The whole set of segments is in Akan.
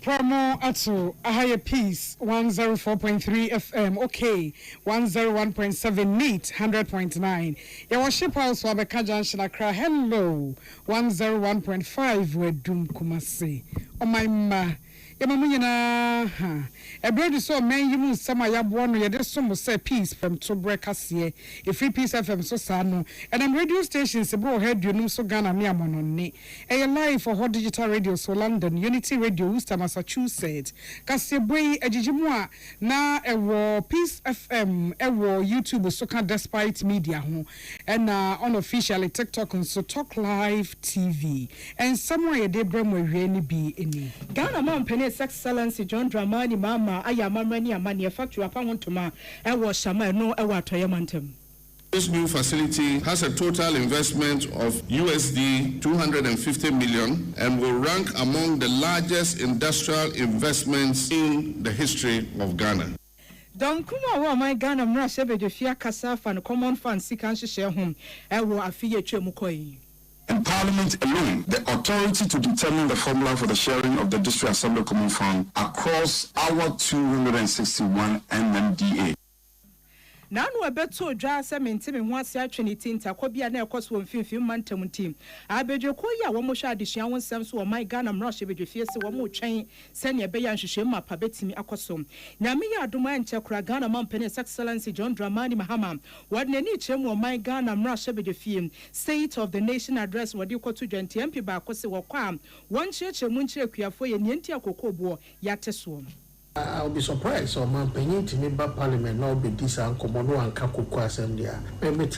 Promo ato a higher piece 104.3 FM okay 101.7 neat 100.9 ya worship house wa beka junction Accra hello 101.5 wedum Kumasi o my ma ya mamunyina ha ebredi so men yimu nsama ya bo no ye de so say peace from to breakase e free peace FM so sa no and am radio stations bro head you so Ghana me amono ni e live for hot digital radio so London Unity Radio Worcester Massachusetts kaseboi ajijimu a na ewo peace FM ewo YouTube so can despite media ho and unofficially TikTok and so talk live TV and somewhere they bring we really be any Ghana man penny excellency John Dramani mama ayamamani amani factory apawontoma ewo shama no ewo atoyamantem. This new facility has a total investment of USD 250 million and will rank among the largest industrial investments in the history of Ghana. Don kuma wa my Ghana mra shebe de fia kasa fan common fund sikan hye hom ewo afiye twemu koi. In Parliament alone, the authority to determine the formula for the sharing of the District Assembly Common Fund across our 261 NMDA. Nanu abeto dwa se mentime ho ase atweniti ntakobia na ekoso mfimfim mantam team abedwe koyi a wo mo hwa adehia wo nsem so wo my Ghana mra hye bedwe fie se wo mo twen se ne be ya nhwehwe ma pa betimi akoso nyame ya adoma enche kura Ghana man penny excellency John Dramani Mahama wadne ni chemu wo my Ghana mra hye bedwe fie state of the nation address wodi koto dwanti MP ba akose wo kwa won chieche mu nchire kuafo ye nienti akokobo ya teso. I'll be surprised or man penny to me by parliament now be this and come on and kakuku assembly. Any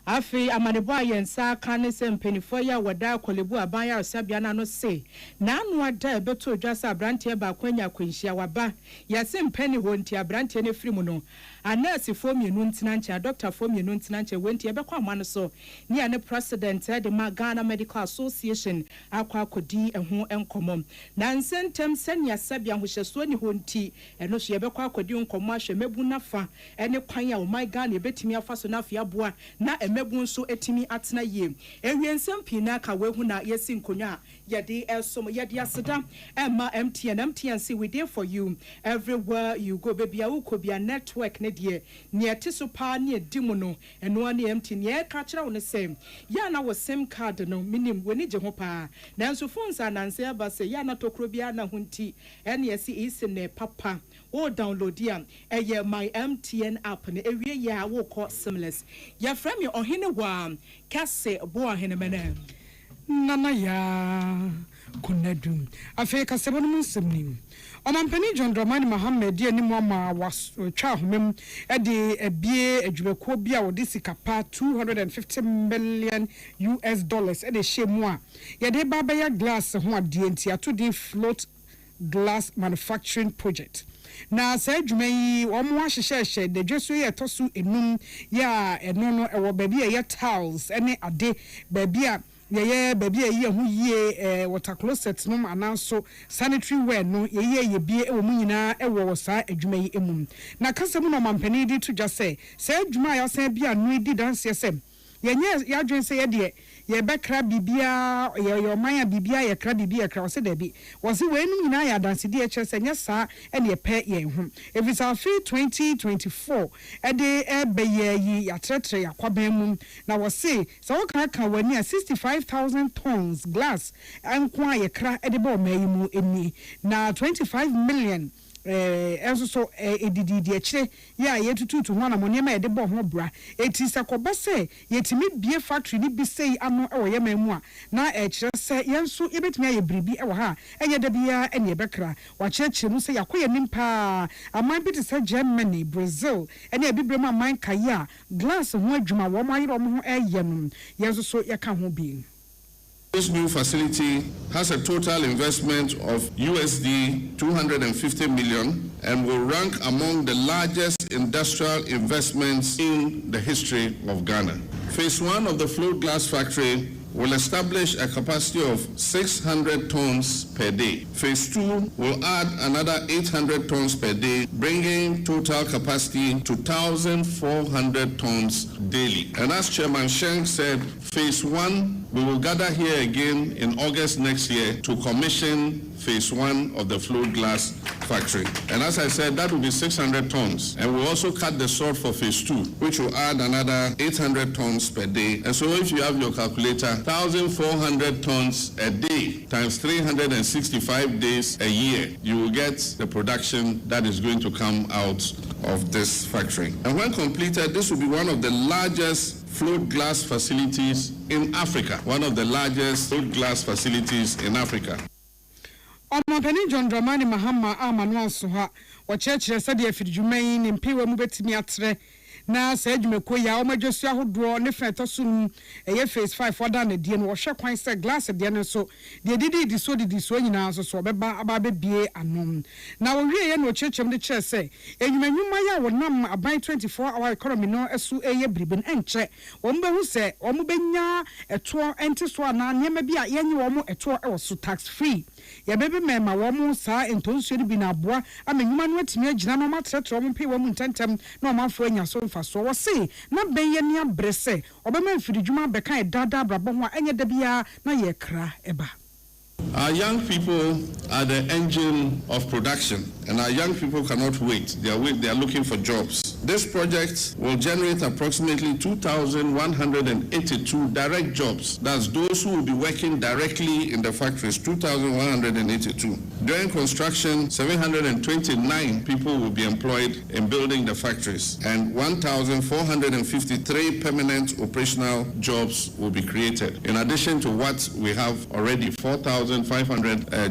Afi amanebo ayensa kan se mpenifo ya wada kolebu aban ya osabia na no se na anu ada ebeto dwasa abrante ba kwanya kwenhia waba ya se mpeni honti abrante ne firi mu no anasi fomienu ntina nche doctor fomienu ntina nche wenti ebekwa amano so ni ane president de Ghana Medical Association akwa akodi eho enkomo na nsentem senia sabia hohyeso ni honti eno so ebekwa akodi nkomo ahwe mebu nafa ene kwan ya o my Ghana ebetimi afa so na afia boa na mebu nso etimi atena ye ewiensem pina ka wehu na yesi nkonya yede esom yede aseda emma MTN say we there for you everywhere you go baby akobia network ne de ne etiso pa ne edimu no eno ne MTN ye ka kira wo ne sem ya na wo sim card no minim weni je ho pa na nso phones ananse aba se ya na tokro bia na hunti ene yesi isi ne papa o download ya eye my MTN app ne ewie ya wo call seamless ya frame ohene wa kase bo ohene mena nana ya kunadum afi kase bo nsem Omampani John Dramani Mahama die ni mama was twa homem e de ebie adwumako bia wo de sikapa 250 million US dollars e de shemu a ye de baba ya glass ho ade enti ato de float glass manufacturing project na sa adwuma yi wo mo ahyehyehye de dweso ye toso enum ya eno no e wo baabi ye tiles ene ade baabi a ye baby ye hu ye water closet no ananso sanitary wear no ye bie e wo mu nyina e wo sa adwuma yi emum na kasa mu no mampani di to just say adwuma ya san bia no di dance yesem yenye ya dwen say ye de ye bekra bibia ye manya bibia ye kra bibia kra se da bi wo se we nu nyina ya dance di e chese nya sa e ne pe ye hu if it's our free 2024 e de e be ye yi ya tretre ya kwaban mu na wo se so wo kan wani 65,000 tons glass ankwa ye kra e de bo mayi mu eni na 25 million enso so edidi ekire ya yetututu ho na monema yede bo ho bra eti sakoba se yetimi bie factory ni bi sei ano e wo yema mu a na ekire se yenso yebetimi aye bribi e wo ha enye da bia ene bekra wa chereche mu se yakoye nimpa aman bi te se Germany Brazil ene ebibrem aman kaya glass ho adwuma wo mo ayiro mo ho eyem yenso so yaka ho bi. This new facility has a total investment of USD 250 million and will rank among the largest industrial investments in the history of Ghana. Phase 1 of the float glass factory will establish a capacity of 600 tons per day. Phase 2 will add another 800 tons per day, bringing total capacity to 1,400 tons daily. And as Chairman Sheng said, Phase 1, we will gather here again in August next year to commission Phase 1 of the float glass factory. And as I said, that will be 600 tons. And we'll also cut the salt for Phase 2, which will add another 800 tons per day. And so if you have your calculator, 1,400 tons a day times 365 days a year, you will get the production that is going to come out of this factory. And when completed, this will be one of the largest float glass facilities in Africa. One of the largest float glass facilities in Africa. Omampani John Dramani Mahama Amanu Soha, or church said if you may in Piwa Mubetimi atre. Na said you may call ya majestia who draw different soon a phase 5 for done a dear wash a quite set glass at the end so they did it so did this way now so about be unknown. Now we no church of the church say and you may Maya will numb a by 24-hour economy no as su a bribbon and check one who say Omubenya a tour and to swana near be a yen a tour also tax free. Ya baby mema woman sa and told should be na bois. I mean, human wet me general matter to pay woman tentem no man for your so fast. So was say, not be near Bresse, or be man for the Juma Becca dada brabon, and yet debia na ye cra eba. Our young people are the engine of production, and our young people cannot wait. They are looking for jobs. This project will generate approximately 2,182 direct jobs. That's those who will be working directly in the factories, 2,182. During construction, 729 people will be employed in building the factories, and 1,453 permanent operational jobs will be created. In addition to what we have already, 4,500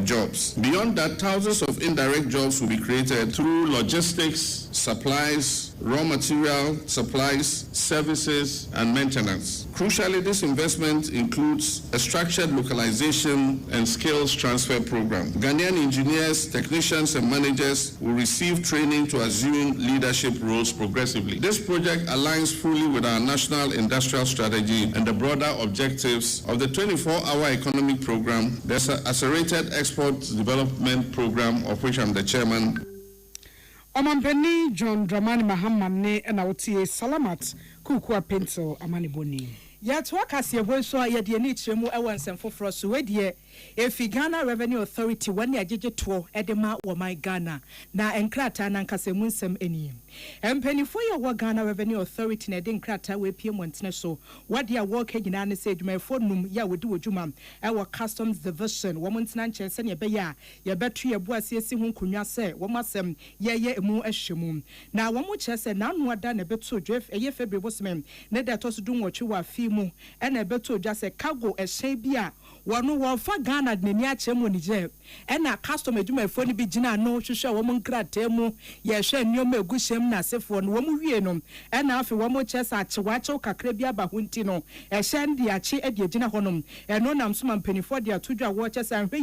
jobs. Beyond that, thousands of indirect jobs will be created through logistics, supplies, raw material, supplies, services, and maintenance. Crucially, this investment includes a structured localization and skills transfer program. Ghanaian engineers, technicians, and managers will receive training to assume leadership roles progressively. This project aligns fully with our national industrial strategy and the broader objectives of the 24-hour economic program, the Accelerated Export Development Program, of which I'm the chairman. Omampani John Dramani Mahama ne na wotie Salamat Kukua Pencil Amani Boni. Yet what has your voice so yet you need to move once and for us so if Ghana Revenue Authority 1 year to Edema or my Ghana na enkrata na nkasemunsem eni empeni for your Ghana Revenue Authority na den krata we pm wantene so what dia work agina ne say dwuma fo num ya wodi wodwuma our customs division wo montena nkyese ne be ya ye betu ye boase esi hu nkonwa se wo masem ye emu ahwemu na wo mo kyese na anu ada na betu dwef eye February bosem ne da to so dun wo twi wa fi mu e na betu dwa se cargo ehyen bia wonu wo fa Ghana nani achemu ni je na custom adwuma fo ni bi gina no hwehwe wo mo nkrata mu ye hwe nnioma egushem na sefo no wo mo wie no na afi wo mo kyesa achewa achew kakra bi aba hunti no ehyen de ache e de gina honom no nam so mampanifo de atodwa wo kyesa hwe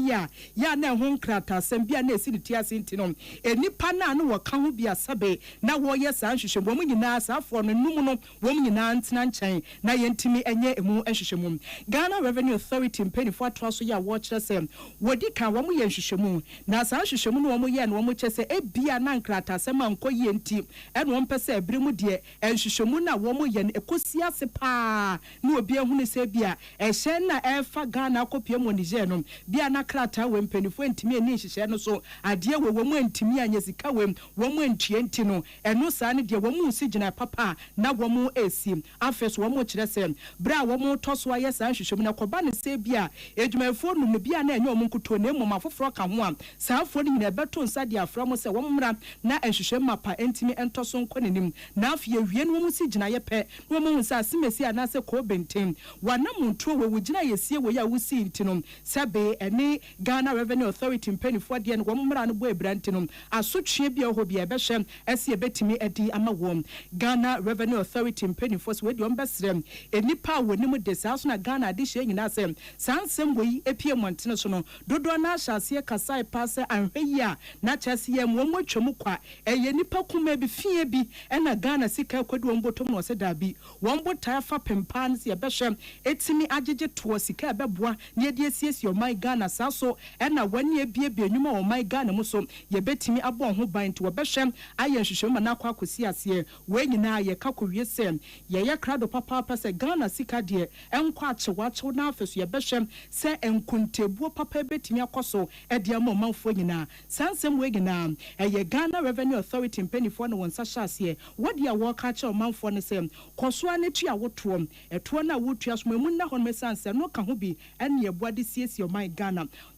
ya na ho nkrata sem bia na esi ti ase nti no enipa na no wo ka ho bia sabe na wo ye sa hwehwe wo mo nyina safo no num no wo mo nyina ntina nkyɛn na yentimi enye emu ahwehwemu Ghana Revenue Authority mpanifo atwa so ya wo kyesa wodi kan wo mo ye hwehwemu na sa hwehwemu no wo mo ye na wo mo kyesa ebia na nkrata sem anko ye nti ɛna wo mpɛ sɛ abiri mu de hwehwemu na wo mo ye no ekosi ase pa na obi ehunu sɛ bia ɛhyɛn na ɛfa Ghana akopia mu Niger no bia na krata we mpanifo ntimi ani hyehyɛ no so adeɛ wo mo ntimi anya sika we wo mo ntie nti no ɛno saa ne de wo mo si gyina papa na wo mo esi afɛso wo mo kyerɛ sɛ bra wo mo toso ayɛ saa hwehwemu na kɔba ne sɛ bia edwumafo no mu bia na enye wo mo nkuto na emu mafoforo ka ho a saafo ne nyina beto nsa de afra mo sɛ wo mmra na hwehwemu mapa ntimi entoso nkɔ nenim na afie wie no wo mo si gyina yɛ pɛ wo mo hu sɛ asemesi anase kɔ bentem wana mo ntuo wo gyina yɛsie wo ya wo si nti no sɛbe ɛne Ghana Revenue Authority mpanifo de no wo mmra no bo ebranti no asotwe bia ho bia ɛbɛhwɛ ɛse ebetimi adi ama wo Ghana Revenue Authority mpanifo so we de ombɛsrem eni nipa wo ne mu de saa so na Ghana de hye nyina sɛ sansɛm wei epie montene so no dodo na ahyase kasai passe anhwe a na kyase yɛ mo twemu kwa ɛyɛ nipa kuma bi fie bi ɛna Ghana sika kwadi wɔn botom no sɛ dabi wɔn botaa fa pempa ne se yɛbɛhwɛ etimi agyegye to sika ɛbɛboa ne yɛde asiesie ɔman Ghana saa so ɛna wɔne ebiebie nnwuma ɔman Ghana mu so yɛbɛtimi abɔ ho ban to wɔbɛhwɛ ayɛ nhwehwɛ ma na akɔ akosi aseɛ wei nyinaa yɛka kɔwie sɛ yɛyɛ krado papa sɛ Ghana sika deɛ ɛnkɔ akyewaakyew na afɛso yɛbɛhwɛ sɛ nkontebuo papa betimi akɔso ɛde ama ɔmanfoɔ nyinaa sansɛm wei nyinaa ɛyɛ Ghana Revenue Authority mpanifoɔ no wɔn nsa hyɛ aseɛ wɔde a wɔka kyerɛ ɔmanfoɔ no sɛ kɔsoa ne tua wotoɔ ɛtoɔ na wotua so mu na hɔ no mesanse no ka ho bi ɛne yɛboa de siesie ɔman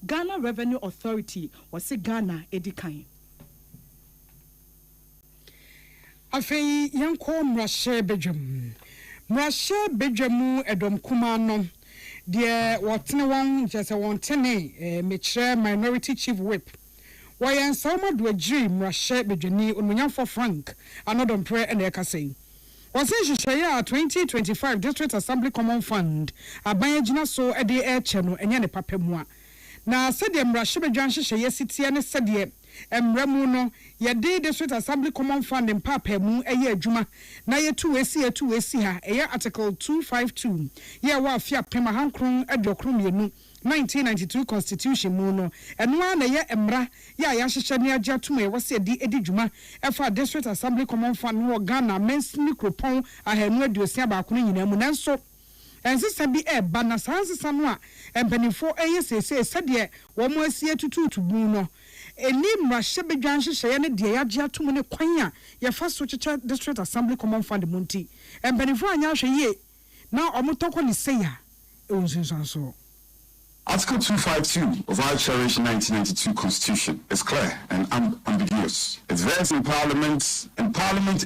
Ghana Revenue Authority wɔse Ghana edikan afei yanko mrashe bedwam edom kuma no de wotene won jese wontene mechre minority chief whip woyen sawma do agiri mrashe bedwani onmunyamfo Frank anodompre ene ekasei wɔsen hyehyɛ 2025 District Assembly Common Fund aban agina so de ɛkyɛ no ɛnyɛ ne papa mu a na sɛdeɛ mrashe bedwan hyehyɛ sitie ne sɛdeɛ emramu no yɛde District Assembly Common Fund mpapa mu ɛyɛ adwuma na yɛtu esi ha ɛyɛ Article 252 yɛ wa afia pema hankron adwokron mienu 1992 Constitution mu no ɛno na yɛ emra yɛ yɛahyehyɛ ne agya tum ɛwɔ sɛ edi dwuma ɛfa District Assembly Common Fund no Ghana mensini kropon ahanu aduosia baako no nyina mu nanso ensisa bi ɛba na sansisa no a empanifo ɛyɛ sese sɛdeɛ wɔn asie tututu bu no eni mrashe bedwan hyehyɛ ne de yɛagye atom ne kwan a yɛfa so kyekya District Assembly Common Fund munti empanifo anya hwɛ yie na ɔmotɔkɔ ne seya ɛwonsunsanso Article 252 of our cherished 1992 Constitution is clear and unambiguous. It vests in Parliament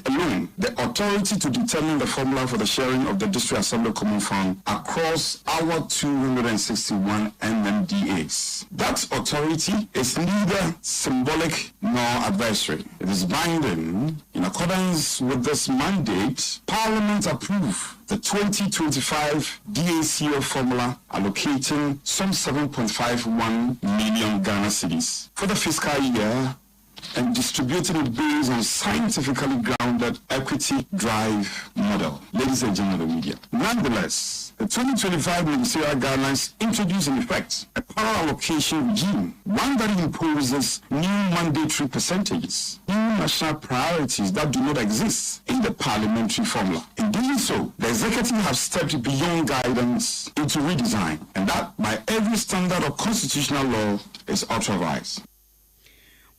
alone the authority to determine the formula for the sharing of the District Assembly Common Fund across our 261 MMDAs. That authority is neither symbolic nor advisory. It is binding. In accordance with this mandate, Parliament approved the 2025 DACO formula allocating some 7.51 million Ghana cedis for the fiscal year and distributing it based on scientifically grounded equity drive model. Ladies and gentlemen of the media. Nonetheless, the 2025 ministerial guidelines introduce in effect a power allocation regime, one that imposes new mandatory percentages, new national priorities that do not exist in the parliamentary formula. In doing so, the executive have stepped beyond guidance into redesign, and that by every standard of constitutional law is authorized.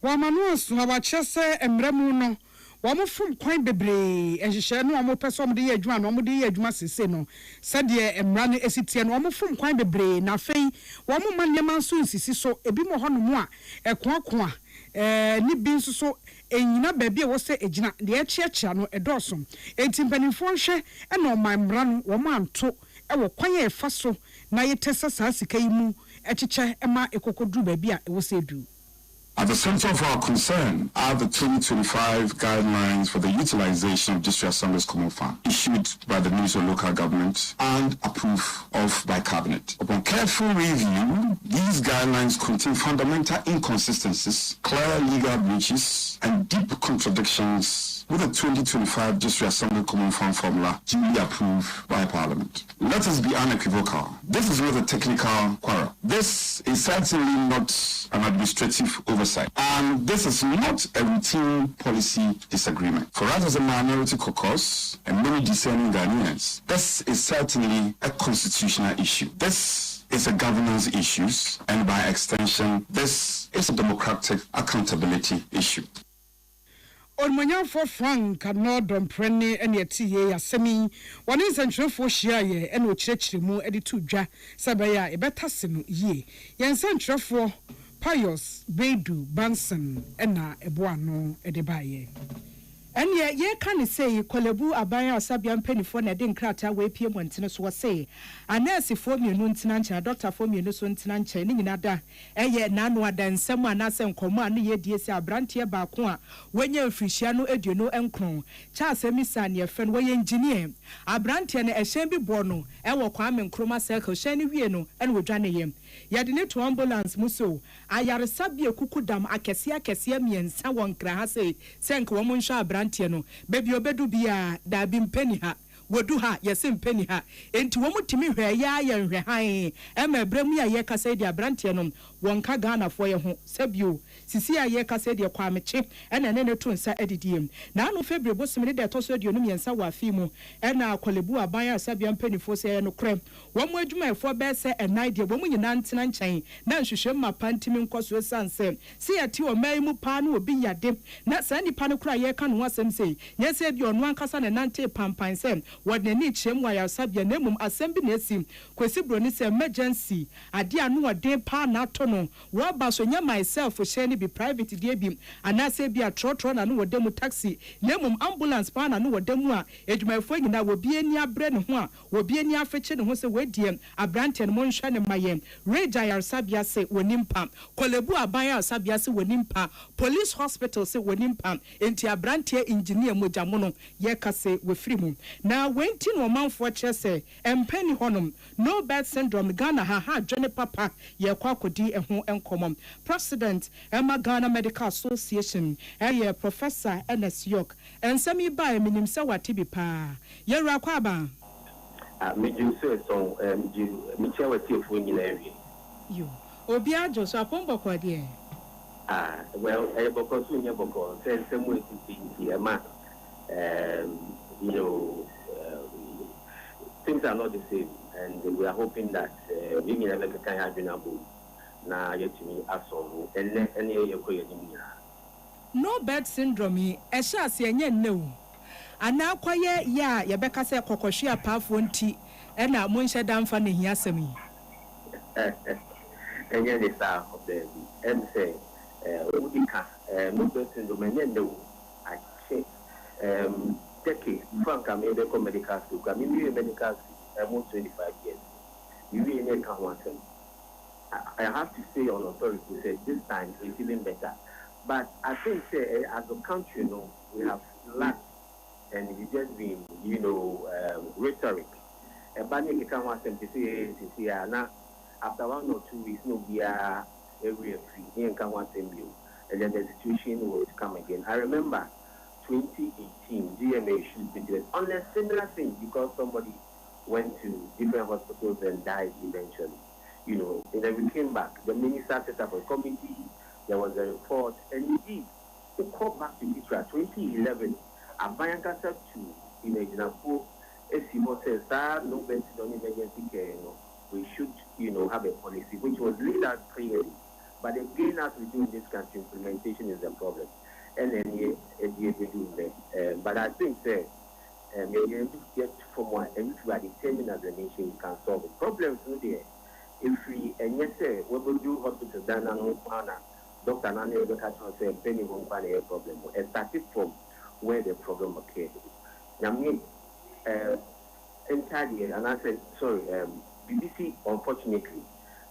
Wamanuas wabachese emremu no wamufum kwan bebre ehyehyɛ no wamopɛsɛ de yɛ adwuma no wamde yɛ adwuma sese no sɛdeɛ emra no esitie no wamufum kwan bebre na afei wamoma nneɛma nso nsisi so ebi mo hɔ no mu a ɛkoakoa ni bi nso so enyina baabi a wɔsɛ egyina de ɛkyeakyea no ɛdɔɔso enti mpanimfoɔ nhwɛ ɛna ɔman mmra no wɔn anto ɛwɔ kwan a ɛfa so na yɛtɛsɛ saa sika yi mu ɛkyekyɛ ɛma ekokoduru baabi a ɛwɔ sɛ edu. At the center of our concern are the 2025 guidelines for the utilization of District Assembly's Common Fund, issued by the Ministry of Local Government and approved of by Cabinet. Upon careful review, these guidelines contain fundamental inconsistencies, clear legal breaches, and deep contradictions with the 2025 District Assembly Common Fund formula duly approved by Parliament. Let us be unequivocal. This is not a technical quarrel. This is certainly not an administrative oversight. And this is not a routine policy disagreement. For us as a minority caucus and many discerning Ghanaians, this is certainly a constitutional issue. This is a governance issue, and by extension, this is a democratic accountability issue. Onmanyafo Frank anodomprene ene etiye asemi woni nsentwerefo hia ye ene okyerɛkyerɛ mu ede to dwa sabaya ebetase no ye yensentwerefo Pius Bedu Banson ena eboano ede baye And yet, ye can say, Kolebu Abaya Sabian Pennyphone, a din crater, way PM Montinus was say. A nurse for me, Nuntinancha, a doctor for me, Nusuntinancha, Ninada, and yet none than someone as and command ye dear Brantia Bakua, when you're Frisiano Eduno and Cron, Charles Emisan, your friend, way engineer. A Brantian, a Shambi Borno, and will come and Chroma Circle, Shani Vieno, and will join him. Yadine to ambulance Muso, I are Sabia Kukudam, Akasia me and someone Krahase, Sank Womansha Brantiano, baby obedu bia da bim penny ha. Wodu ha yesim penny ha. Enti womu timi hwe ya hwe han. Ema bremu ya ye kase dia Brantiano, wonka Ghana for ye ho. Sebio, sisi ya ye kase dia kwa meche, ena nene tu nsa edidiem. Na anu February bosimini de toso di onum yensa wa fimu, ena Kolebu Abaya Sabia penny for se no krem. Womu adwuma efo be se enai de womu nyina ntena nkyɛn na nhwehwɛ ma pantimi nkɔso sansɛm se yɛte o mai mu pa no obi yade na saa nipa no kura yɛ ka no asɛm sei nyɛ sɛ bi ɔno ankasa ne nante pampan sɛ wɔde n'ani kyerɛm wa yɛsabia na mmom asɛm bi na esi kwesi broni sɛ emergency ade ano wɔde pa na ato no wɔba so nya myself hyɛ ne bi private deɛ bi anase bi atrɔtrɔ na no wɔde mu taxi na mmom ambulance pa na no wɔde mu a edwumayɛfo nyina wɔ bi ani abrɛ ne ho a wɔ bi ani afɛkye ne ho sɛ wɔadie abrante no monhwa ne mayɛ Reja Sabia se wonimpa Kolebu Abaya Sabia se wonimpa police hospital se wonimpa enti abrante engineer mojamono ye kase wefrimu na wenti no manfo kye se empeni honom no bad syndrome Ghana ha dwene papa ye kwakodi eho enkomom president Emma Ghana Medical Association Professor NS York ensemi ba eminim se watibi pa ye rakwa ba me do so me chair with you for you obia jo so apombo kwa de well because we never go say some way to see ma you know things are not the same and we are hoping that we never can have been able na yet me aso and any you ko yini no bad syndrome e sha se enye nnewu ana kwaye ya yebeka se kokohwe apafo nti e na monhye damfa ne hiasem yi enye the star of the and say udika no bad syndrome enye nnewu I check decade frank I made a medical school I mean medical school almost 25 years you really can't want them I have to say on authority say this time it's even better but I think as a country you know we have lacked and it's just been, you know, rhetoric. A banning can want them to say, after 1 or 2 weeks, no, we are area free, and can want them you. And then the situation will come again. I remember 2018, GMA should be doing on a similar thing because somebody went to different hospitals and died eventually. You know, and then we came back. The minister set up a committee, there was a report, and indeed, we called back to Israel 2011. Abayanka said to example, if he says that no benefit on emergency care, we should, have a policy which was laid out clearly. But again, as we do in this country, implementation is a problem. And then we do that. But I think that maybe get from one, and if we are determined as a nation, we can solve the problems there. If we, and yes, sir, we will do hospital done and Dr. Nani will catch us a penny won't find a problem. And started from where the problem occurred. I mean, entirely, and I said, sorry, BBC, unfortunately,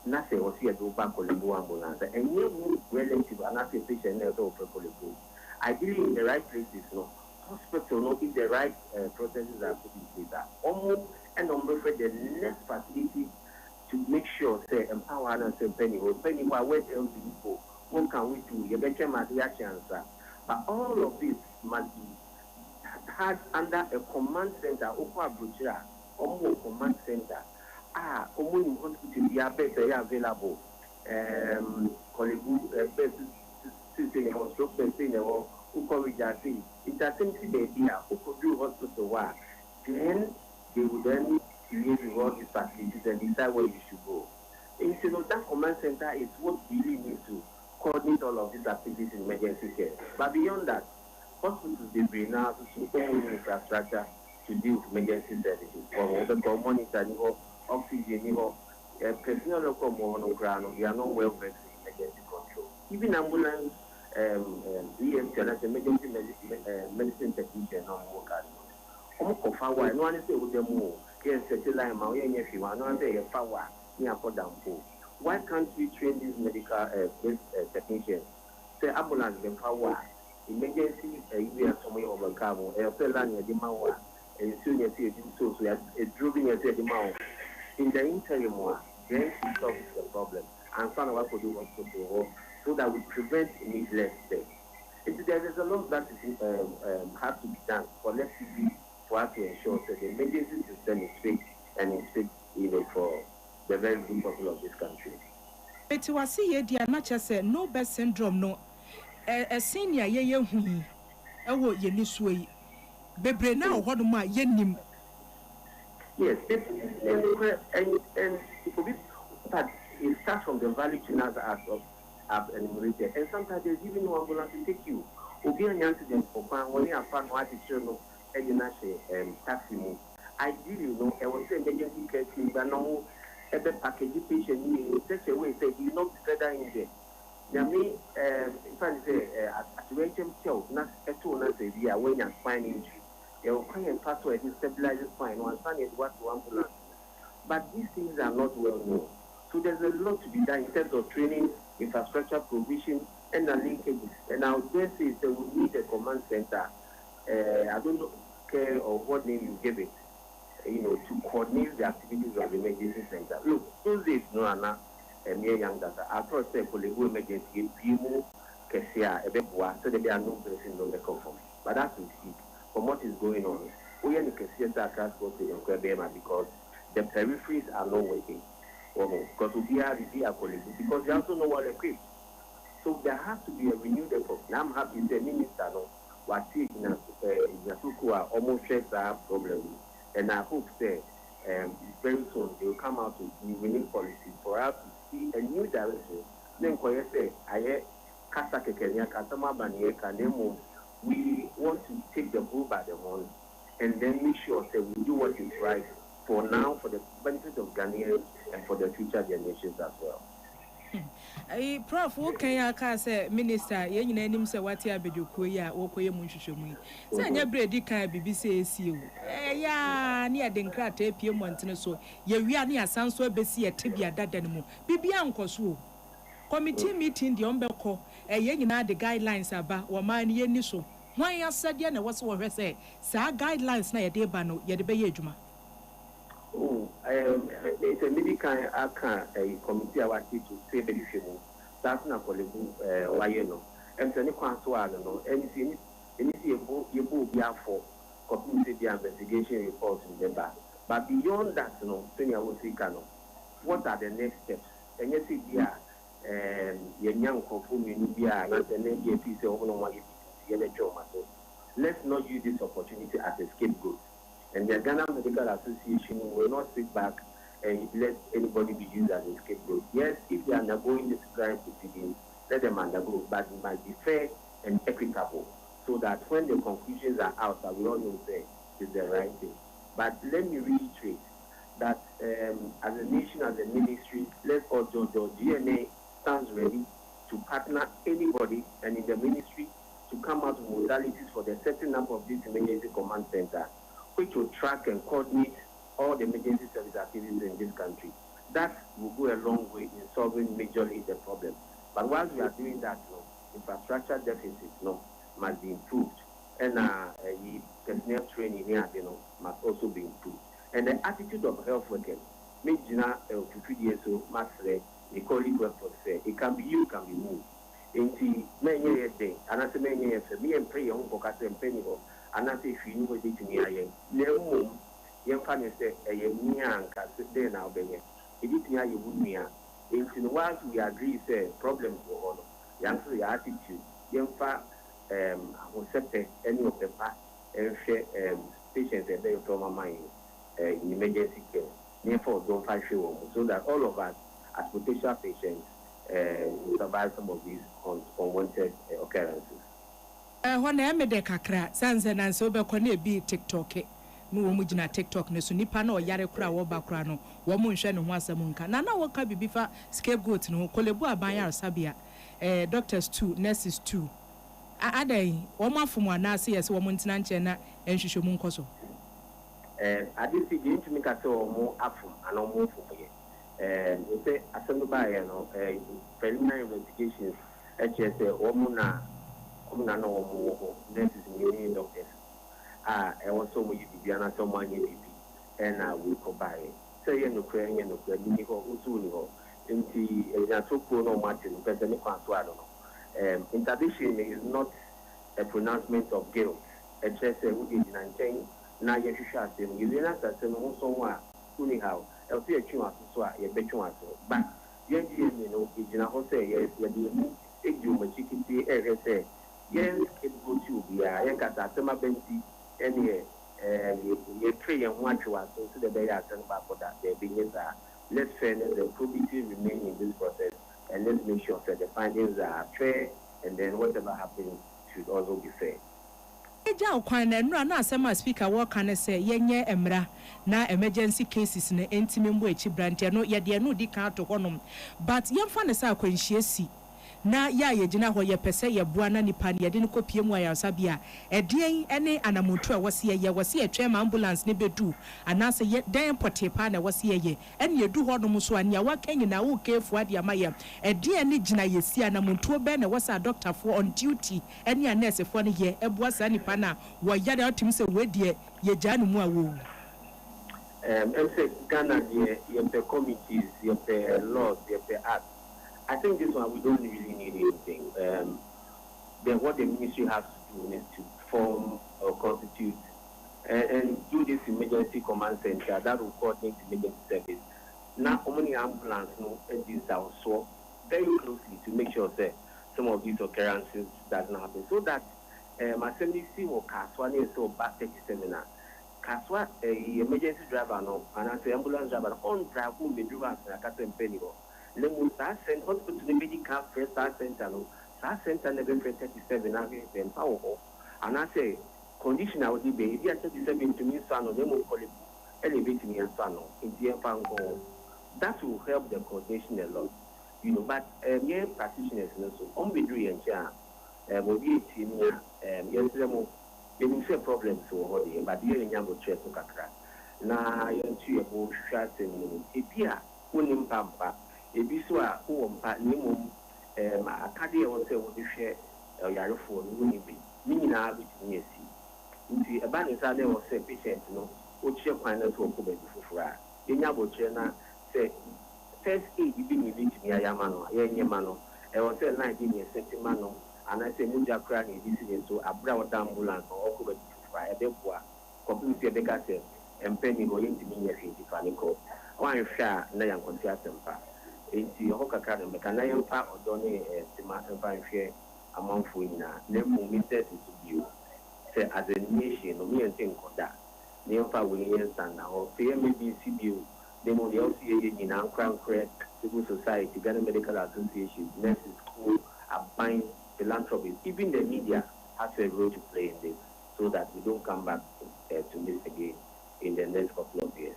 nothing was here to back on the ambulance, and you relative, and I say patient also for Kolebu. Ideally, in the right places, no hospital, no, if the right processes are put in place, almost and on the next facility to make sure, say, empower and say, penny, where else do you go? What can we do? You better my reactions, but all of this must be had under a command center, Opa Bruchera, or command center. Common hospital, they are better available. Kolebu, best system or stroke system or Ukorija. It's a simple idea, Ukodu hospital, then they would then create all these facilities and decide where you should go. And so that command center is what really needs to coordinate all of these activities in emergency care. But beyond that, hospitals they bring now to infrastructure to deal with emergency services. Or the monitor, oxygen, personnel local monograph, they are not well versed in emergency control. Even ambulance, EMT, that's emergency medicine technician on work at Omokofawa, no one say with them more. Yes, a line, my if you want to say a power near for down. Why can't we train these medical technicians? Say ambulance them power, emergency, we are somewhere over Cabo, a fellow the Mawa, and soon you see so we are dropping a the Mao. In the interim, then she solves the problem and find out what to do, what to do, so that we prevent needless death. There is a lot that is has to be done collectively for us to ensure that the emergency system is fixed and is fixed even for the very good people of this country. But you see, ye not just say no best syndrome, no. A senior ye hui. I will ye this way. Bebre now, what do my yenim? Yes, and but it starts from the value chain as I've enumerated. And sometimes there's even no ambulance to take you. Obi an accident for when you have found what is shown and you taxi move. Ideally, I was saying emergency care team, but no every package patient in such a way that you not further in there. Now, me, if I say, activation cells, not a tool, not a year when you're spine injury. You're crying password to stabilize the spine, one sign is what to ambulance. But these things are not well known. So there's a lot to be done in terms of training, infrastructure provision, and the linkages. And I would just say that we need a command center. I don't know care of what name you give it, to coordinate the activities of the emergency center. Look, those days, no, Anna, and mere young data. I thought say for the emergency, people, Kessia, Ebeboa, so there are no blessings on the conform. But that's we see. From what is going on, we are in the Kessia transport in Kwebema because the peripheries are not working. Because we are because they also know what equipped. So there has to be a renewed effort. Now I'm happy the minister what in Yasuku almost shares that problem. And I hope that very soon they will come out with winning policies for us to see a new direction. Then say we want to take the bull by the horn and then make sure that we do what is right for now, for the benefit of Ghanaians and for the future generations as well. Prof, okay, I say, Minister, you name say what you have been doing, or Koyamushu. Send your bread, can BBC you. Yeah, near the Crate, Piedmont, so you are near Sanso Bessie, Tibia, that animal. Bibi Uncle Sue. Committee meeting the Umbelco, a young the guidelines about or mine ye so. Why I said, Yana was what I say, Sir guidelines na de bano, yet the Bayajuma. Oh, it's a medical Akan, a committee I want to say benefit. That's not for the Wayeno. And any Quantuano, anything you will be out for community investigation reports in the back. But beyond that, Senior will see what are the next steps? And you see, young Kofu, not the name piece of one let's not use this opportunity as a scapegoat. And the Ghana Medical Association will not sit back and let anybody be used as a scapegoat. Yes, if they are undergoing this crime proceedings, let them undergo, but it might be fair and equitable, so that when the conclusions are out, that we all know that is the right thing. But let me reiterate that as a nation, as a ministry, let's all do the GNA stands ready to partner anybody and in the ministry to come out with modalities for the setting up of this emergency command center, which will track and coordinate all the emergency service activities in this country. That will go a long way in solving majorly the problem. But while we are doing that, infrastructure deficits must be improved. And personnel training here must also be improved. And the attitude of health workers, make Jina to 3 years old, must say, the colleague workforce say, it can be you, can be moved. Into many years, and I say many years, me and pray on Bocas and Penny, and I say, if you know what it to me, I am. No, young family say, I am near and can sit there now, baby. It is near you would me. In once we agree, say, problems go on. Young for the attitude, young fat, who set any of the past and share patients and they from my mind in emergency care. Therefore, don't fight so that all of us, as potential patients, survive some of these unwanted occurrences. When I made a cacra, Sans and so be be TikTok. No mujina TikTok, no sunipa no yare kra wo bakrano, woman shen and once a munka. Nana waka be before scapegoat no, Kolebua Baya Sabia, doctors too, nurses too. adai omo afom anase yes wo montina nche na enhwehwemu nkoso adisi je ntumi ka se omo afom ana omo fofo ye we say asendo ba ye no preliminary investigations HSA omo na no omo ho nurses ni doctors e was so mu yibi ana so mu anye bibi na we ko ba ye say ye no kra ni ho usu ni ho nti enya sokro no mate no pese ni kwa so ado no interdiction is not a pronouncement of guilt HSA we did in anchen na ye hwehwe asem ye na asem ho so ho a uni how e so ye twa so a ye betwa so ba ye di ni no ejina ho say ye di mu eju ma chikiti say yes it go to be ye kata asem abenti ene ye pray ye ho atwa so the be ya asem ba for that there be is let's fairness and probity remain in this process and let's make sure that the findings are fair and then whatever happens should also be fair. Eja okwan na nura na asema speaker wo kan say yenye emra na emergency cases na entime mbo echi branche no ye de no di kan to honom but yemfa ne sa akwanhie si na ya yegina ho ye pese ye boa na nipa ne ye de ne kopie mu ayasabia edien ene anamotu a wose ye twem ambulance ne bedu anase ye den potepa na wose ye ene yedu honom so ania wakanyi na wo kefu ade amaye edien ne gina ye si anamotu be na wose doctor for on duty ene a nurse for ne ye eboa sa nipa na wo ya de otim se wedie ye gya no mu awo say Ghana the committees the laws the act. I think this one we don't really need anything. Then what the ministry has to do is to form or constitute and do this emergency command center that will coordinate the emergency service. Now, how many ambulance these are so very closely to make sure that some of these occurrences does not happen. So that assembly see what Kaswa is so back 37 now. Kaswa emergency driver no and I say ambulance driver on drive who be driven and I can't penny. Le musa send hospital to the medical first center no center level 37 na be power and I say condition I would be if 37 to me son of them will call it elevate me and son in the empango that will help the coordination a lot but yeah practitioners also on be doing will be team yesterday mo they say problems so hard but you nyambo stress so kakra na yentu e bo hwa sem ebia wonim pampa ebiso a wo mpa nimum akade e won se wo de hwe yarefo no ni bi ni nyina bi tini esi nti eba ne sa de wo se patient no o che kwan na so ko be fufura yenya bo che na se first aid bi ni bi tini ayama no yenye ma no e wo se na di ni sentima no ana se muja kra ni bi si so abra wo ambulance o ko be fufura e be boa complete be ka se empeni go yentimi nya fi di faniko wan hwa na yan konti asempa enti ho kakra no meka na yempa odone tima empa hwe amanfo ina na mu message to you say as a nation no me enten koda na yempa we yen stand na ho say maybe CBU dem o dey also nyina nkran civil society Ghana Medical Association nurses school abine philanthropists even the media has a role to play in this so that we don't come back to this again in the next couple of years.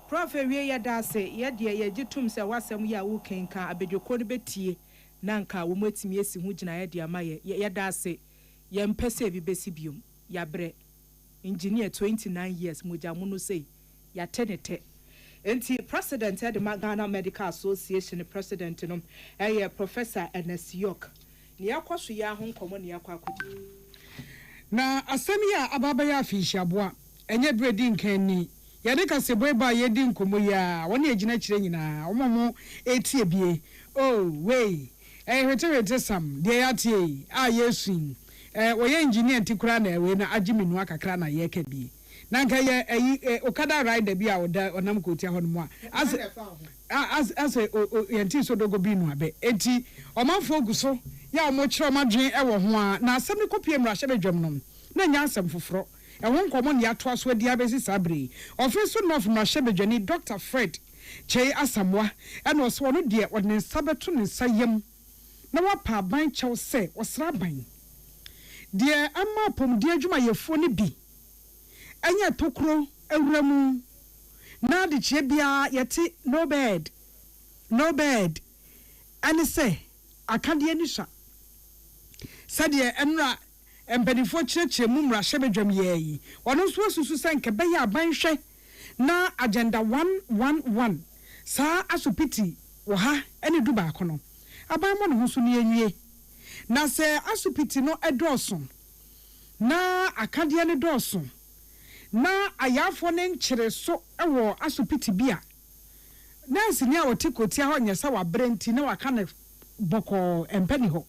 Prof we ya da se ye de ye gitum se wasem ya wo kenka abedwoko no betie na nka wo matimi esi hu gina ye de amaye ye da se ye mpese bi besi biom ya bre engineer 29 years mojamu no say ya tenete enti president of the Ghana Medical Association president no Professor Ernest York ni yakwaso ya ho nkomo ni yakwakodi na asemi ya ababa ya afishaboa enye bredi nkanni yade kasebo ba yedi nkomo ya woni agina kire nyina omomo etie bie oh wey hwete sam de yatie a yesu oye engineer ntikura na ewe na agiminu akakra na yeke bie na nka ye okada rider bia oda onam kotia hono as yenti so dogo bi nu abe enti omanfo guso ya omo kire omadwen ewo ho a na asem ne kopie mra hye bedwam nom na nya asem foforo ehon komo ne ato aso adi abesi sabre officer no from Ashebedwani Dr. Fred Chey Asamwa and was one of the ordinance sabeto ne sayem na wapa ban chew se osra ban de ama pom de adwuma yefo ne bi anya tokro awramu na de che bia yeti no bed and say akade ni sha sade enra empenifo kyerɛkyerɛ mu mmara hyɛ bedwam yɛyi wɔno nso asusu sɛ nke bɛyɛ aban hwɛ na agenda 111 saa asopiti wɔ ha ɛne du baako no aban mo no ho so ne anwie na sɛ asopiti no ɛdɔɔso na akadeɛ ne dɔɔso na ayafo ne nkyere so ɛwɔ asopiti bia nansi ni a wɔte kotia hɔ nyɛsa wa brenti na waka ne bɔkɔ empani hɔ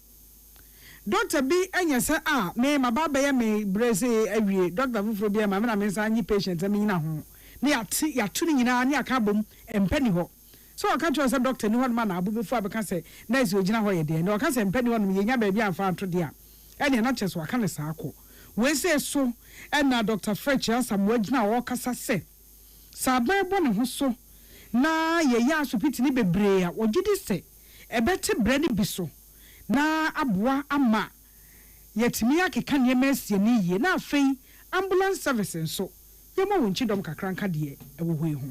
doctor bi anyɛsɛ a me mababa yɛ me brese awie doctor fufuro bi ma me na me nsa anyi patient me nyina ho ne yatu ne nyina ne aka bom empani hɔ so waka to sɛ doctor ni hɔ ma na abobefo abeka sɛ nurse ogina hɔ yɛ de na waka sɛ empani hɔ no yenya ba bi amfa anto de a ɛne na kyɛ so waka ne saa akɔ we say so ɛna Dr. French asam wagina wɔ kasa sɛ saban bɔ ne ho so na yɛyɛ asopiti ne bebree a wɔgidi sɛ ɛbɛte brɛ ne bi so na aboa ama yɛtimi akeka nneɛma asie ne yie na afei ambulance service nso yɛma wɔn nkyi dɔm kakranka deɛ ɛwɔ hɔ ho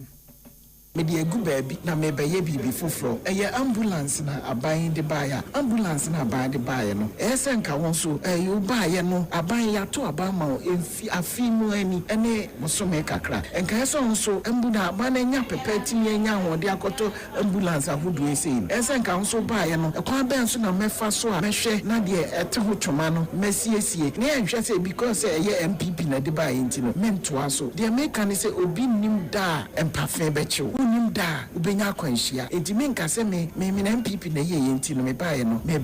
Media gu baby na mebɛyɛ bibi foforo ɛyɛ ambulance na aban de baaya ambulance na aban de baaya no ɛsɛ nka wɔn so ɛyɛ baaya no aban yato aban ma ɛfi afi mu ani ɛne mosome kakra nka ɛsɛ wɔn so ambu na aban nya pɛpɛ timi anya wɔde akɔtɔ ambulance ahodoɔ ɛsɛ yi ɛsɛ nka wɔn so baaya no ɛkwan bɛn so na mɛfa so a mɛhwɛ na deɛ ɛte ho twoma no mɛsiesie ne ɛnhwɛ sɛ because ɛyɛ MPP na de baaya nti no mentoa so deɛ meka ne sɛ obi nim da ɛmpafe bɛkyew nim da ubenya kwanhia enti menka se me na MPP na ye enti no me bae no me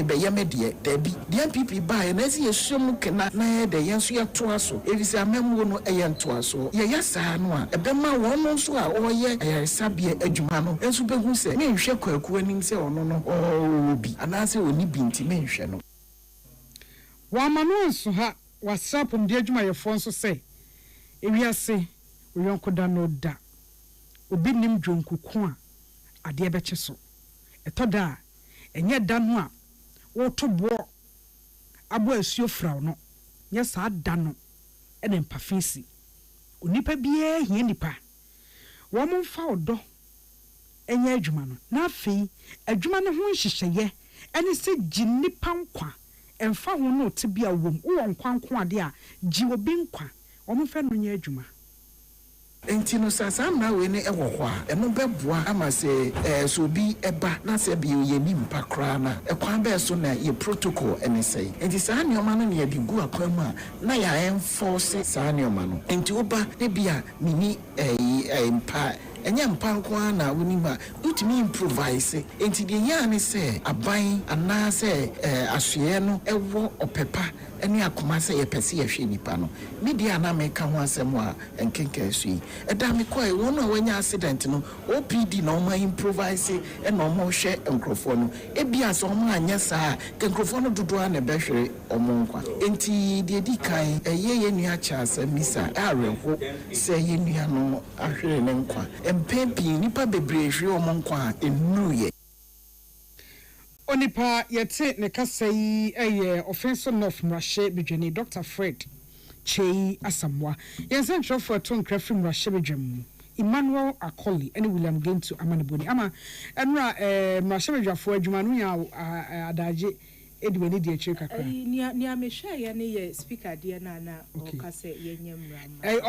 be ye me de dabi de MPP bae na se yesum kena na ye de yenso ye toa so evisi amamwo no ye ntoa so ye yasa no a ebema wono nso a oye ayaresabie adwuma no enso behu se me nhwe kwaku anim se ono no obi anase oni bi nti me nhwe no wa manu nso ha wasapum de adwuma ye fo nso se ewiase oyonkoda no da obi nim dwonkuku a ade bɛkye so etoda enye da no a woto bo abo asuo fraw no nye saa da no ene mpafisi onipa bia hie nipa wo mo mfa odo enye adwuma no na afei adwuma no ho nhyehyeye ene se gi nipa nkwa emfa ho no te bia wom wo nkwanko ade a gi obi nkwa wo mo fa no nye adwuma enti no sasa na we ne ewo ho a eno beboa ama se so bi eba na se bi ye nimpa kra na ekwan be so na ye protocol ene sei enti saa neoma no ne ye gu akwan mu a na ya enforce saa neoma no enti oba ne bia mini mpa enye mpanko na woni ma utimi improvise enti de ya ne se aban ana se asoe no ewo opepa ene akoma se ye pese ye hwe nipa no media na me ka ho asem a enkenka asui eda me kwai won a wanya accident no OPD na o improvise e na o hwe enkrofo no ebia so o anya saa enkrofo no dodo na behwere o nkwa enti de di kan ye nua cha asem misa areho se ye nua no ahwere ne nkwa empempi nipa bebre hwe o nkwa enuye onipa yete ne kasa yi eye offense of mrashe bidwani Dr. Fred Chei Asamwa yensen trofo to nkrafi mrashe bidwam Emmanuel Akoli ene William Gentu amaneboni ama enra mrashe bidwafo adwuma no ya adaje edwani de eche kakra ni amehwe ye ne ye speaker de na o kasa ye nyamra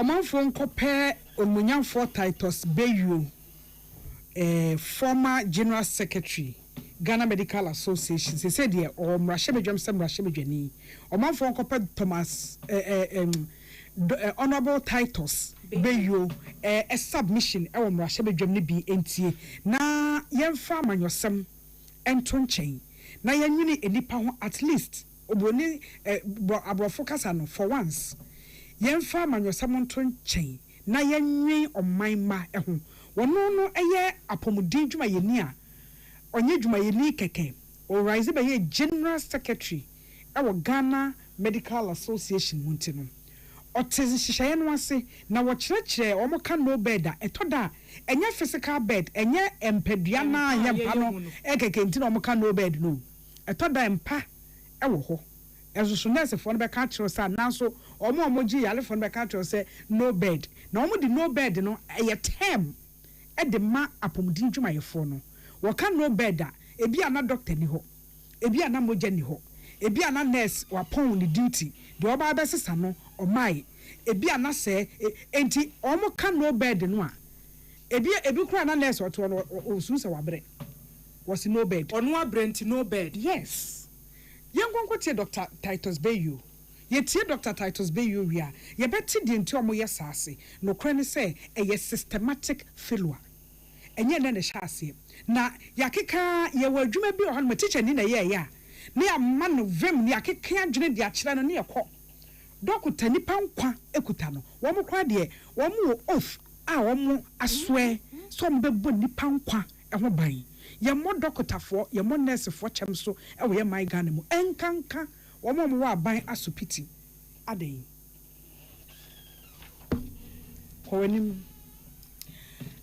omanfo nkopɛ omunyamfo Titus Beyu former general secretary Ghana Medical Association se said here or mrashebedwam sem mrashebedwani omanfo nkopɛ Thomas honorable Titus Beyu a submission e wo mrashebedwam ne bi entie na yemfa amanyosem ento nchen na yanwini enipa ho at least oboni abrofo kasa no for once yemfa amanyosem ento nchen na yanwi omanma ho wono no eye apomudin dwuma yeni a onye dwuma yeni keke o rise be ye general secretary ewo Ghana Medical Association muntino otezi hyehyeye no ase na wo kyerɛkyerɛ omo ka no bed a etoda enye physical bed enye empadua na yempa no ekeke ntino omo ka no bed no etoda empa ewo ho ezoso nurse fo no be ka kyerɛ sa nanso omo gi yale fo no be ka kyerɛ se no bed na omo di no bed no eye term de ma apomudin dwuma yefo no wo ka no bed a ebi ana doctor ni ho ebi ana moja ni ho ebi ana nurse wapon ne duty de oba besesa no omai ebi ana se enti omo ka no bed no a ebi kura na nurse oto no osun se wabre was no bed ono abrenti no bed yes yengonko tie Dr. Titus Bayu ye tie Dr. Titus Bayu ria ye beti di enti omo yesase no kra ne se eye systematic failure enye na ne hyase na yakeka ye wadwuma bi ohon teacher ni na ye ya na ya man vem ni yakeka adwene de akira no ne yakọ dokuta nipa nkwa ekuta no wo mo kwa de wo mo off a wo mo asoe so mo bebo nipa nkwa ho ban ye mo dokotafo ye mo nursefo chem so e wo ye my Ghana mu enkanka wo mo wa ban asopiti aden ko wenim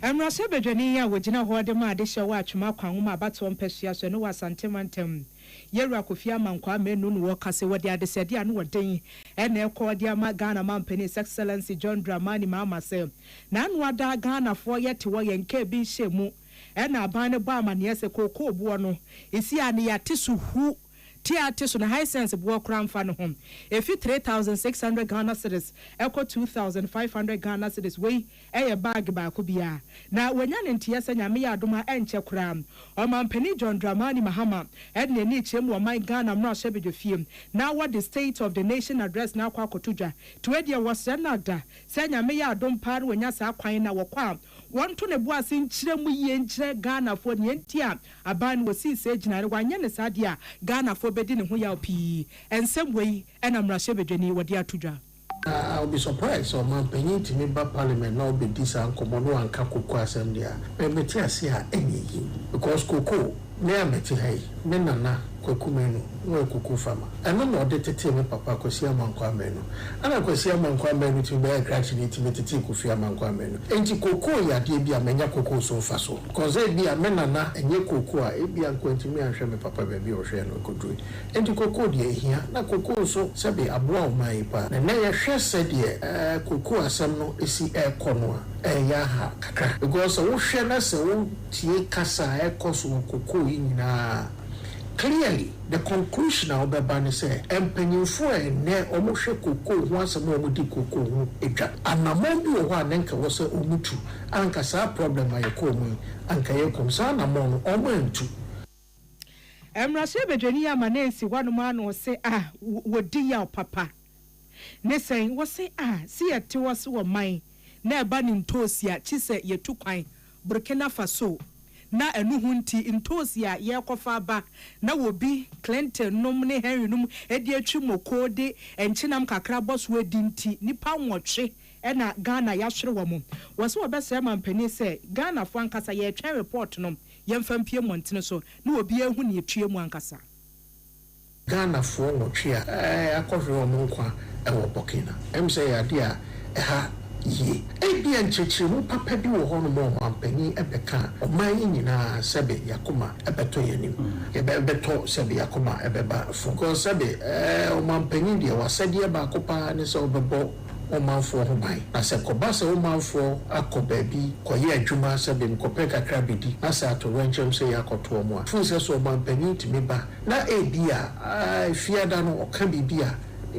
Amrase bedwani ya wogina ho de ma de hye wa atwuma kwan ma abato mpasua so ne wasantemantam Yera Kofia Mankwa menu no wakase wode adesede anu woden ene ekọ de ama Ghana Mampani Excellency John Dramani Mama se na anu ada Ghana fo yete wo yenka bi hyemu ena aban ne ba amane se kokọ obuo no esi ane yate suhu Tiate so na high sense bo kram fa no hom efi 3600 Ghana cedis eko 2500 Ghana cedis we eye bag ba ko bia na wanya ne ntia sa nyame ya adoma enche kram o Mampani John Dramani Mahama edne ni chemu o my Ghana mra shebedwe fiem na what the state of the nation address na kwa kotudwa to edie was na da sa nyame ya adom par wanya sa kwan na wokwa wonto ne bo ase nkyire mu ye nkyire Ghana fo ne ntia aban wo si se ginare wanya ne sade a Ghana fo bedi ne ho ya opi ensem wei ena mrahye bedwani wodi atudwa I'll be surprised so Mampani timi ba parliament na obedi sa nkomo no anka kokko asem dia me ti ase a enyi because kokko me ameti hai me nana kwakumenu no kuku fama eno no de tete me papa Kwasi Amankwa menu ana Kwasi Amankwa menu ti be graduate me tete Kofi Amankwa menu enti kokko ya de bia menya kokko so fa so cause e bia me nana enye kokko a e bia nkwenti me ahwe me papa ba bia ohwe no kodru enti kokko de ehia na kokko so sebe aboa o mai pa na ye hwe se de kokko asem no esi ekono a ya ha kakra because wo hwe na se wo tie kasa ekoso kokko nyina clearly the conclusion of the ban say empanyinfo ne omohwe kokko ho asem o mudi kokko ho edwa anamon bi wo anenka wo se omutu anka sa problem ayeko mu anka yekom sa anamon omo entu Emrase bedwani ya manensi wanuma no se wodi ya papa ne sen wo se si yete wo se wo man na eba ni ntosia chise yetu kwan Burkina Faso na enu hunti ntosia ye kofa ba na wobi Clinton nom ne Henry nom edi atwi mokode enchinam kakra boss we dinti nipa nwotwe ena Ghana ya hwere wo mo wo se obese Mampani se Ghana fo ankasa ye twen report nom ye mfampie montene so na obi ehu ne etue mu ankasa Ghana fo nwotwe a akɔhwe wo mo nkwa ɛwɔ Burkina say ya dia ha ye ebi encheche mu papa bi wo hono mo Mampani ebeka oman nyina sebe yakoma ebeto yanim ebeto sebe yakoma ebeba foko sebe o Mampani dia wasade ba kopa ne se obebo o manfo ho ban na se koba se o manfo akoba bi koye adwuma sebe mkope kakra bidi na se ato wenchem se yakoto mo a fu se so Mampani timi ba na ebia fiada no oka bibia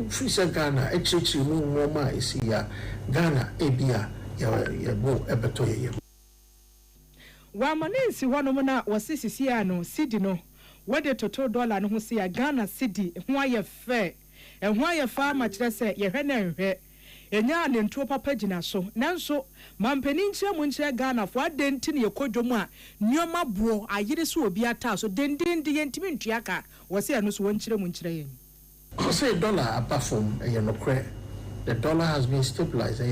Frisa Ghana echichi mu nwoma esi ya Ghana ebia ya bo ebeto ye wa manensi hono na wasisisi ano sidi no wode toto dollar no ho se ya Ghana sidi ho aye fe ho aye fa ma kire se ye hwe na hwe enya ne ntuo papa gina so nanso Mampani nche mu nche Ghana fo adenti ne yekodwomu a nyoma buo ayire so obi ata so dendende ye ntimi ntuaka wose ano so wonkyire mu nkyire ye say dollar apart from the dollar has been stabilized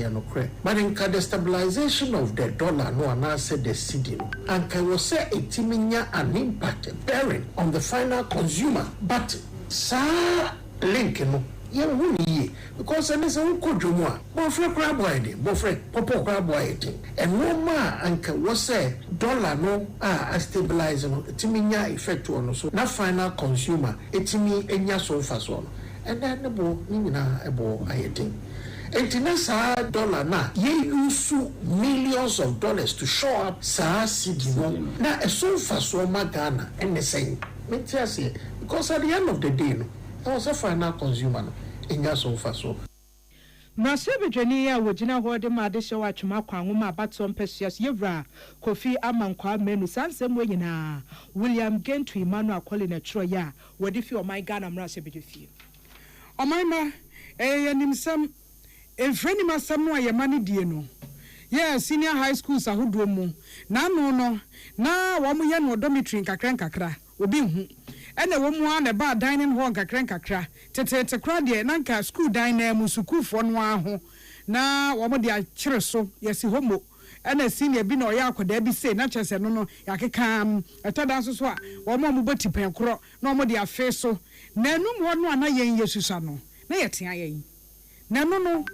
but in the stabilization of the dollar no and said the cedi and can was say itiminya an impact bearing on the final consumer but sa link no ye woni because and say kodwomu a bo frɛ kra boy de bo frɛ popo kra boy de and no ma and can was say dollar no stabilize no itiminya effect on so na final consumer itimi enya so fa so and then the bo ni na ebo ayedin International dollar na ye use millions of dollars to show up sa cedi no na so fa so ma Ghana and the same because at the end of the day no was a final consumer in your sofa. So, Masebejani ya wojina hode ma de hye watwema kwanwo ma abato mpesias yewra Kofi Amankwa menu sansem we nyina William Gentu Emmanuel Akole na tro ya wodi fi o my Ghana mra sebedefi Omaima yanimsam efreni masam no ayemane die no yeah senior high schools ahodo mu na no na wo mo ye no dormitory nkakra obi hu ene wo mu na ba dining hall nkakra tete kra de nanka school dining mu sukufo no aho na wo mo de akire so yesi homo ene senior bi na oya akoda bi sei na chese no yakeka etoda so a wo mo boti penkro na wo mo de afe so na enum ho no ana yen yesusa no na yetia yen na no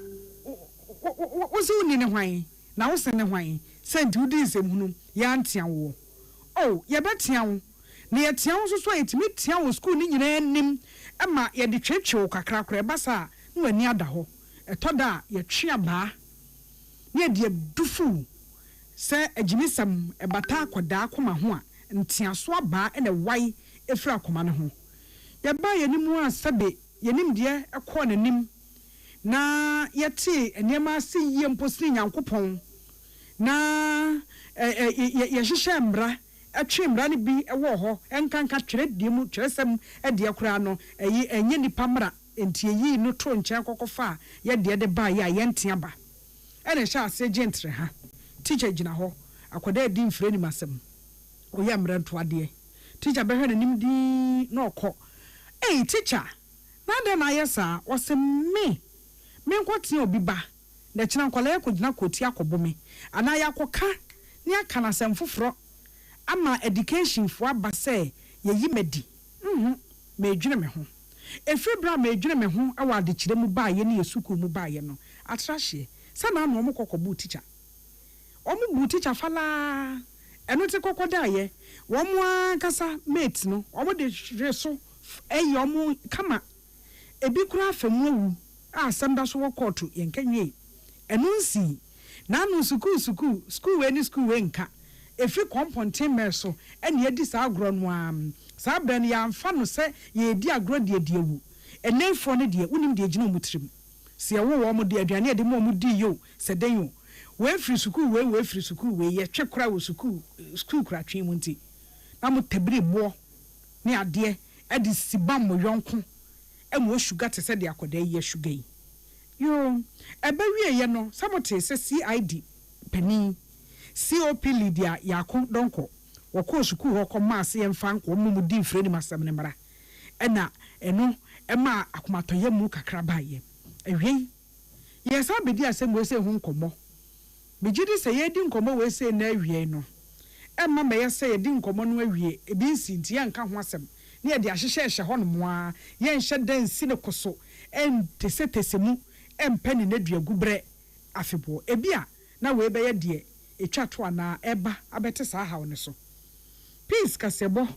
wo so ni ne hwan na wo se ne hwan senti udi nsem ya ntia wo oh ye betia wo na yetia wo so etimi tia wo school ni nyina nim ema ye de twetwe kakra kra basa no ani ada ho etoda ye twa ba na ye de dufu se agimisam ebata akoda akoma ho a ntia so aba ene wai efra akoma ne ho ye ba ye nimu asabe ye nim de ekọ nanim na yeti enema asi yie mposi nyankopon na ye hihye mbra atwe mbra ne bi ewo ho enkanka twere die mu tweresem de kura no enye nipa mra entie yi no to nche kokofa ye de ba ya ye ntia ba ene sha ase gentre ha teacher gina ho akoda di mfre ni masem oya mra nto ade teacher be hwe nanim di na okọ teacher na de na yesa wose me nkwati obi ba na kina nkwala yakogina koti akobome ana yakoka ni aka na semfoforo ama education fo abase yeyi medi me dwene me ho efebra me dwene me ho awa adekire mu ba ye ne yesuku mu ba ye no atrahye sana na omo kokobu teacher omo bu teacher fala eno te kokoda ye wo mo akasa mate no omo de reso omo kama ebi kura afemu awu asamba so wo court yenkanwe enunsi na anu school we ni school we nka efi component meso ene edi sa agro no am sa bra ne yamfa no se ye edi agro de ewu enefo ne de unim de gina omutrim se ye wo mo de aduane de mo di yo se den yo we free school we ye twekora wo school kura twen mu nti na mo tabiri bo ne ade edi sibam mo yonko emo sugar te se de akoda ye sugar yi yo ebe wie ye no sabote se CID pani COP Lydia yakon donko woko suku ho ko maase ye mfa nko mu di mfre ni masam ne mara ena eno ema akomatoye mu kakra baye ehwe ye sa bedi asem we se hu nkomo bigidi se ye di nkomo we se na awie no ema me ye se ye di nkomo no awie ebi nsi nti ye nka ho asem ne ye de ahyehye ho no moa ye nhye dan si ne koso en tesemu empeni na duagu bre afebo ebia na we be ye de etwato ana eba abete sa hawo ne so Peace Kasebo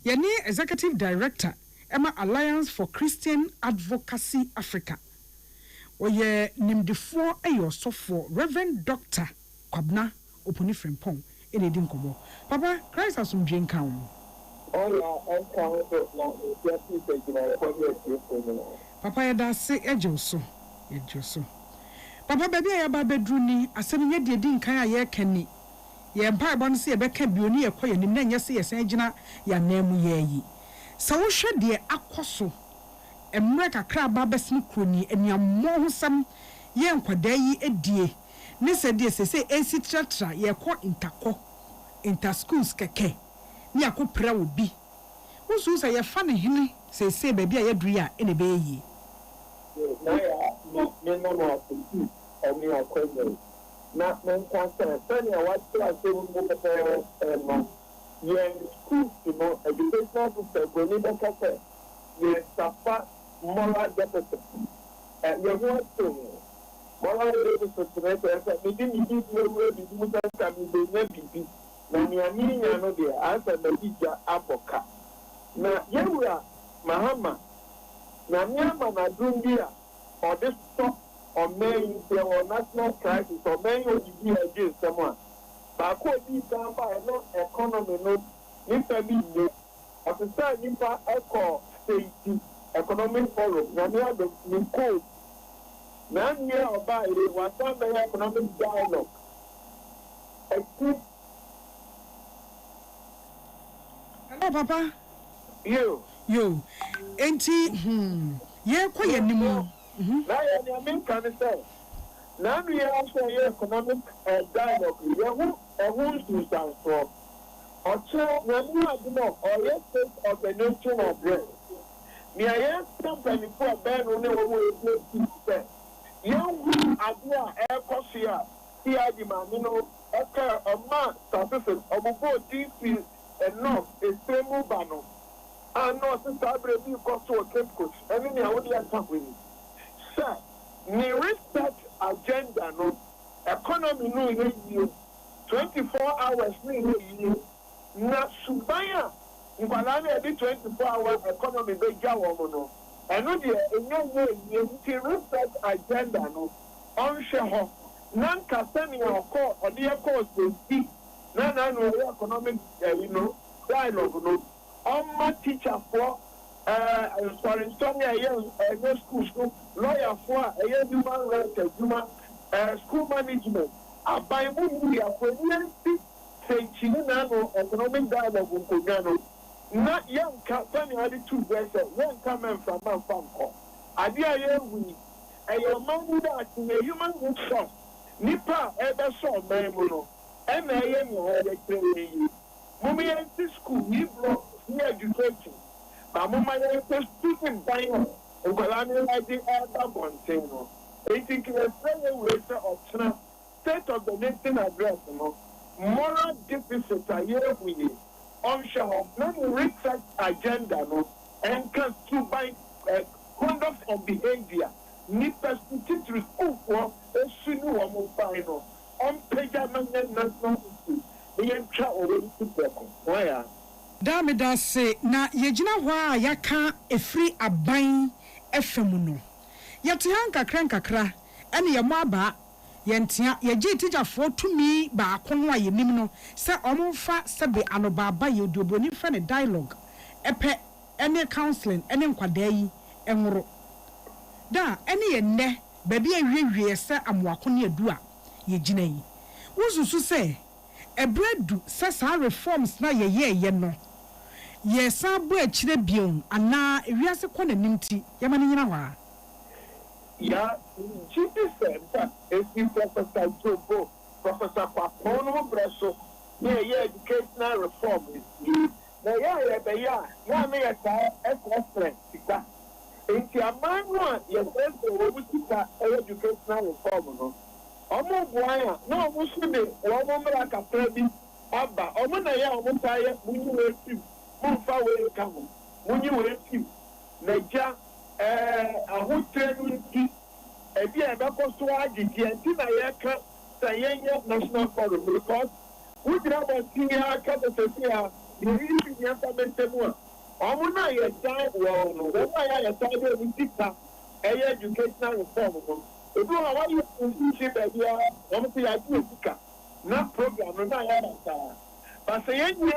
ye ni executive director Emma Alliance for Christian Advocacy Africa oye nimdefo ayosofo Reverend Dr. Kwabna Opuni Frimpong ene di nkomo papa Christ asumdwe nka wo papa ya da se ejoso papa baby ya ba bedru ni asem nye de di nkan a ye kani ye mpa bo no se ye beka bioni ye koye nim na nye se ye san gina ya namu ye yi sa wo hwe de akoso emre kakra ba besni kroni eniammo hosam ye nkwada yi edie ne se de se ensi tratra ye ko inter schools keke ni akopra obi wo so se ye fa ne hene se baby a ye duru ya ene be yi na menkwasa sani awatira sewu mo yen school no educational system go ni bekase ye safa moral deficit ye want to moral deficit me bi no bi mu ta mi be na bibi na mi ani nya no de asa na bija apoka na yewura mahama na nyama na dumbia or this stop or main or national crisis or main OGB against someone. But I be down by no economy, no, if I mean, at the time, if I call safety, economic forum na me ado me code na nye oba ire wa san be economic dialogue hello papa yo enti ye kwa ye nimu na ye ni amen kan say na me also ye economic dialogue ye who to stand for ocho na me adimo or ye state organization of bread ni aye company for ben no ne wo e say ye who adua e kosia ti adi ma mi no e ka ma services obugo dp enough estemu bano ano se sabre bi ko so cape coach eni ni awodi atabweni sir ni research agenda no economy no ye 24 hours ni ye na subaya nkwala na di 24 hours economy be ja wo mo no eno de enye ti research agenda no on sheho nan ka semi akọ odi ekọ so na no economic dialogue no on teacher for sorry schools no lawyer for human rights human school management abai mu ya for yanti senchini na no economic dialogue ko gano na yanka semi adi two verse yanka men from man ko adi aye wi man that human resource nipa ebe so man mu no eme ye mi ho de training mummy in school we block ni education ba mummy in student buy Nkwalani like the elder bonten no. I think the same way of state of the nation address no. Moral deficit a year we onshore no research agenda no and can to buy conduct of behavior ni perspective for a sunu wa mo no on payment national issue the entry already to why Damida say na yegyina hɔ a yaka efiri aban efemu no yɛte han kakra ɛne yɛ mo aba yɛntea yɛgye tigyafo tumi baako no a yɛnim no sɛ ɔmo fa sɛbe anobaaba yɛ duoboni fa ne dialogue ɛpɛ ɛne counseling ɛne nkwadaa yi ɛnworo da ɛne yɛ nnɛ baabi awiawie sɛ amoako ne adu a yɛgyina yi wosusu sɛ ɛbrɛdu sɛ saa reforms na yɛyɛ no yes, I bought a chilebion, and now if you are so nimti, Yamanina. Yeah, she said that if you Professor Jobo, Professor Papono Bresso, educational reform is you. Now, may a child as friend, Sika. If you are my one, your friends will Sika educational reform. Omo Buaya, no Muslim, Omo like a Freddy, Abba, Omonaya, Omotaya, Munu. Mumfa we kamu munyi we fi naja ahotrenu ti ebi e be ko so agigi enti na ye ka sayenye national forum because we dira ba tinya ka to se ya ni ri ni anta mentemu omo na ye dan wo no wo na ya ta de ni tika educational reform no ebi wa wa you see be ya omo ti ya ti tika na program no na ya ta ba sayenye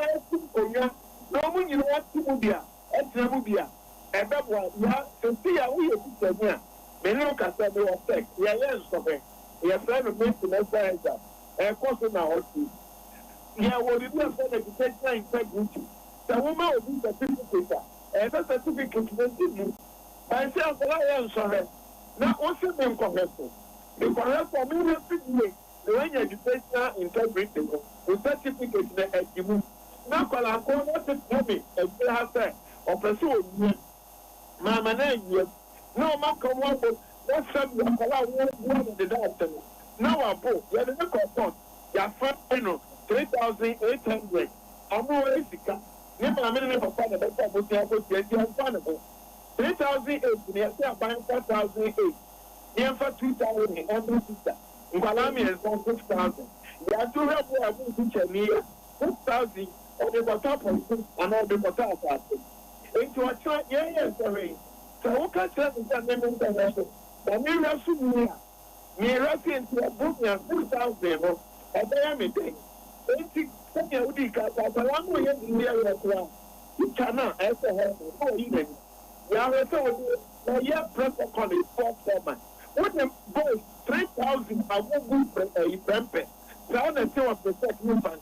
onya no mun yi what mubia etra mubia ebebo ya so ya we you tell me no ka say me affect ya yes so be ya friend me to na say course na hosti ya wo bi na say education integrity the woman will be certificate the certificate no do I say so ya so be na o se me nkoheso because for me na fit me the educational integrity the certificate na edimu na kwala ko na te tobi e bi ha se o pese o ni mama na yi no ma ko mo bo na se bi kwala wo de that na wa bo ya de ko pot ya fa no 3800 amu we sika ni ma me ne papa na be ko ti ko ti e fa na bo 3008 ni ya se aban 4008 ni fa 2000 every sister kwala mi e 6000 ya to help we abu ti chemi 6000 or the water policy and all the water assassin. Into a chart, yes, sorry. So, what can tell me that name international? The new Rasunia, me Rasi into a book near 6,000 or a diameter. 80 Udika, but the one way in the area as well. You cannot, as a help, or even. Yeah, I told you, yeah, prep on it 4 months. What the boy 3,000 I won't go a pempe. Down and say of the second bank.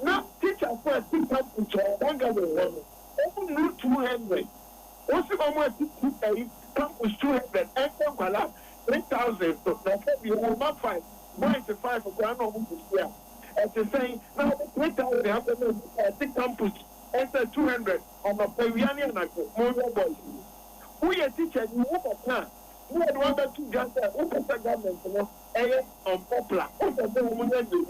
Now, teacher for a big company, one guy will run. Only 200. What's the moment to come with 200 and 3,000. So that's what we will not find. 95 for grand over this year. As they say, now 3,000 they have to big campus. And 200 on the Peruvian and more boys. We are teachers, you walk a plan. You are the one that you just said, what is the government, you know, unpopular. What is the woman do?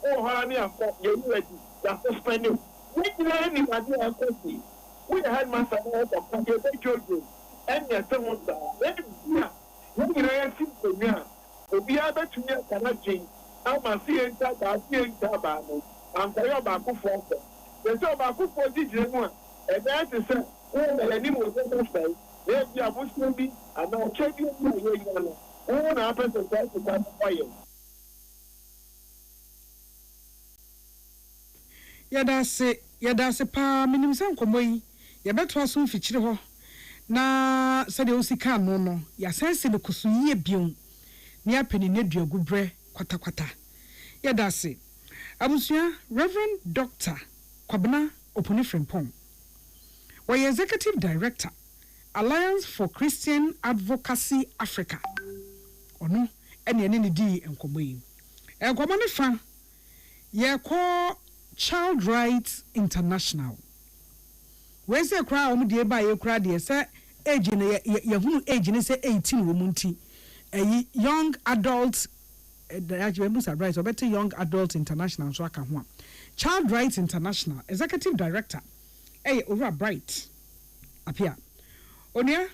Oh, honey, I'm you're ready. That's spending. We learn in Nigeria country. We had master of your children. And your someone that. Yeah. We can see the year. We are better to me cannot change. I'm seeing Tabano. I'm telling you about Kufonso. The job about Kufonso is one. And that is a oh, the animal was say. Yes, you are Muslim, and now check you. What happens to that to that fire? Yadase pa minim se nkomo yi yebeto aso mfikyire ho na sede osika no no ya sense ne kusu yie biom ne apeni ne duagu bre kwata yadase abusua Reverend Dr. Kwabena Oponifrempong was Executive Director Alliance for Christian Advocacy Africa ono ene ne di nkomo yi enkomo ne fa ye ko Child Rights International. Where's the crowd? Dear by your crowd, dear sir, age in a age in 18 womunti. A young adult, or better young adult international. So I can want Child Rights International Executive Director. Hey, over bright. Appear. Onia.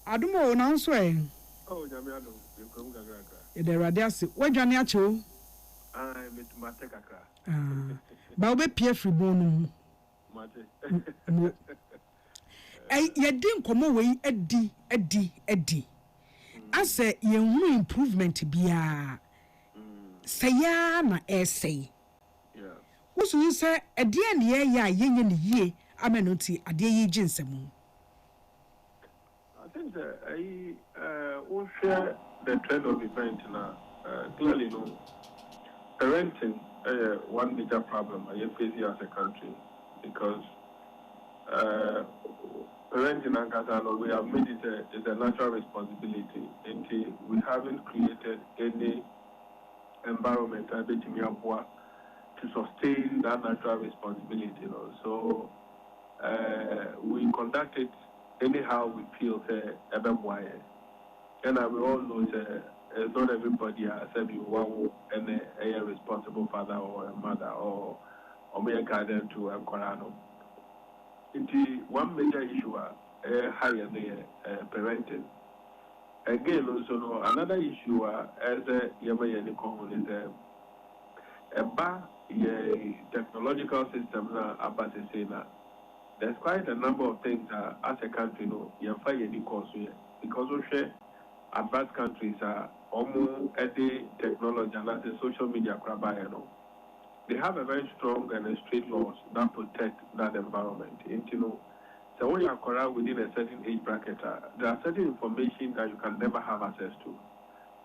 I don't know. Now, swear. Oh, Jamiano, you come gaga. The radiasi. Where Johnny Acho? I met Matekaka. Baube Pierre Fribonum. Mate. You didn't come away, Eddie. I say, you improvement be a say, na essay. Yeah. What you say, a dear yen ye, amenoti, a dear jinsemu. I think I will share the trend of events now. Clearly, no, parenting one major problem I face as a country because parenting and Ghana, we have made it a natural responsibility until we haven't created any environment to sustain that natural responsibility. You know? So we conduct it anyhow we feel and we all know not everybody has one and a responsible father or a mother or may a guardian to a Korano. One major issue higher than parenting. Again, also another issue as a Yamayani common is a technological system about the same. There's quite a number of things as a country, you find any cause here because we share advanced countries are almost at the technology and at the social media. They have a very strong and strict laws that protect that environment. And so when you are correct within a certain age bracket, there are certain information that you can never have access to.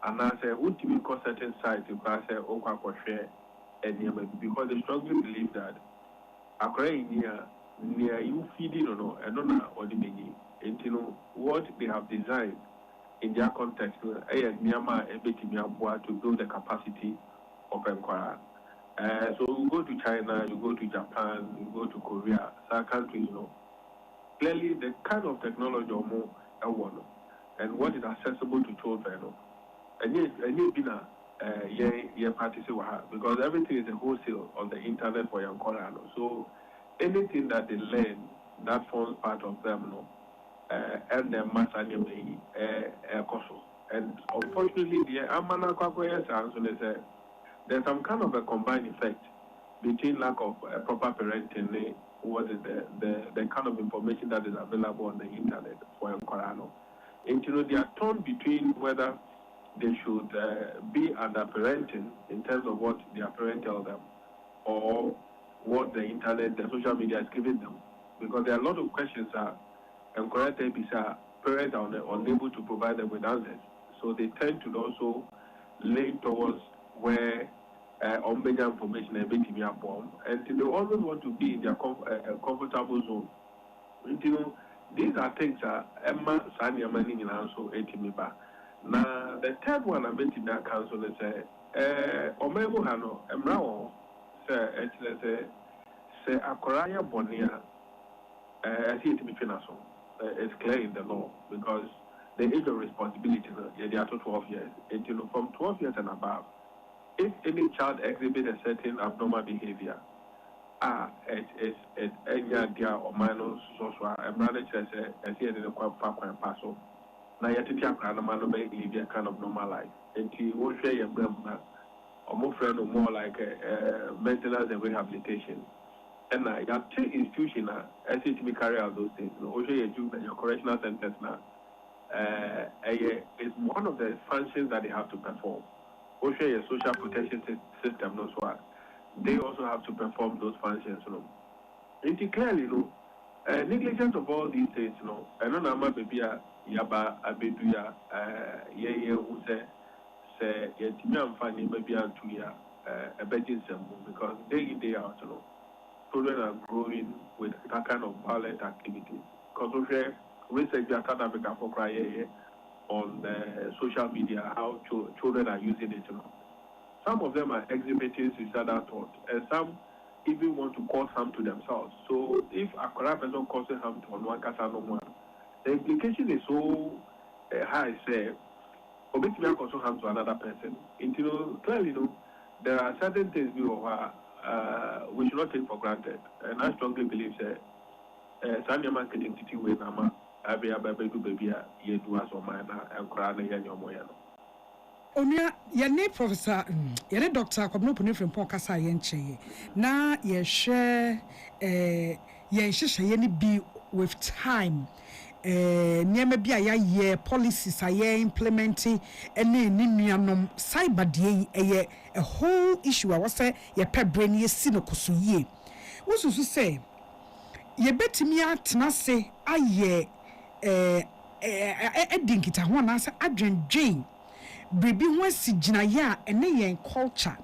And I say, would even cause certain sites you can say, oh, share because they strongly believe that near you feeding or no, and not or the many. And what they have designed in their context, Myanmar to build the capacity of Enquara. So you go to China, you go to Japan, you go to Korea, some countries, clearly the kind of technology or more and what is accessible to children, and yet participate because everything is a wholesale on the internet for young Korean. So anything that they learn that forms part of them, and their master and unfortunately, there's some kind of a combined effect between lack of proper parenting, what is the kind of information that is available on the internet for Korano. And they are torn between whether they should be under parenting in terms of what their parent tells them, or what the internet, the social media is giving them. Because there are a lot of questions and correct parents are unable to provide them with answers. So they tend to also lean towards where unbetter information is being given upon. And they always want to be in their comfortable zone. These are things that Emma Sani Amani in also 80 Now, the third one I met in that council is Omebo Hano, Emrao, say Akoraya Bonia, I see it between us. It's clear in the law because the age of responsibility, they are to 12 years. From 12 years and above, if any child exhibits a certain abnormal behavior, it's any idea or minus social, a manager says, I see it in a passo. Now, yet, it's a kind of normal life. And he will share your brother or more friend or more like maintenance and rehabilitation. And you have two institutions as it may carry out those things. Your correctional centers now is one of the functions that they have to perform. Also, your social protection system, no so they also have to perform those functions. And clearly, negligence of all these things, I don't know my baby yaba abeduya who say yetimi amfani maybe antuya a bedin because day in day out, children are growing with that kind of violent activities. Because we research South Africa for crying on social media how children are using it. Some of them are exhibiting suicidal thoughts, and some even want to cause harm to themselves. So if a corrupt person causes harm to one person, the implication is so high. Say, obviously, also harm to another person. Clearly, there are certain things we should not take for granted, and I strongly believe that Sanya man can entity with Nama, Abia Baby Baby, Yedu as or Mana, and Krana Yanyomoyano. Onya yene professor yene doctor kwabno pone from Pokasa yenche na ye share yen hyehyɛ ne bi with time niema bi a ye policies a ye implementing ene ni nuanom cyber de a whole issue a was say ye pebre ne si no koso yie wosusu say ye betimi atena se aye edinkita ho na se adwendwen Bribi ho si gina ya ene yen culture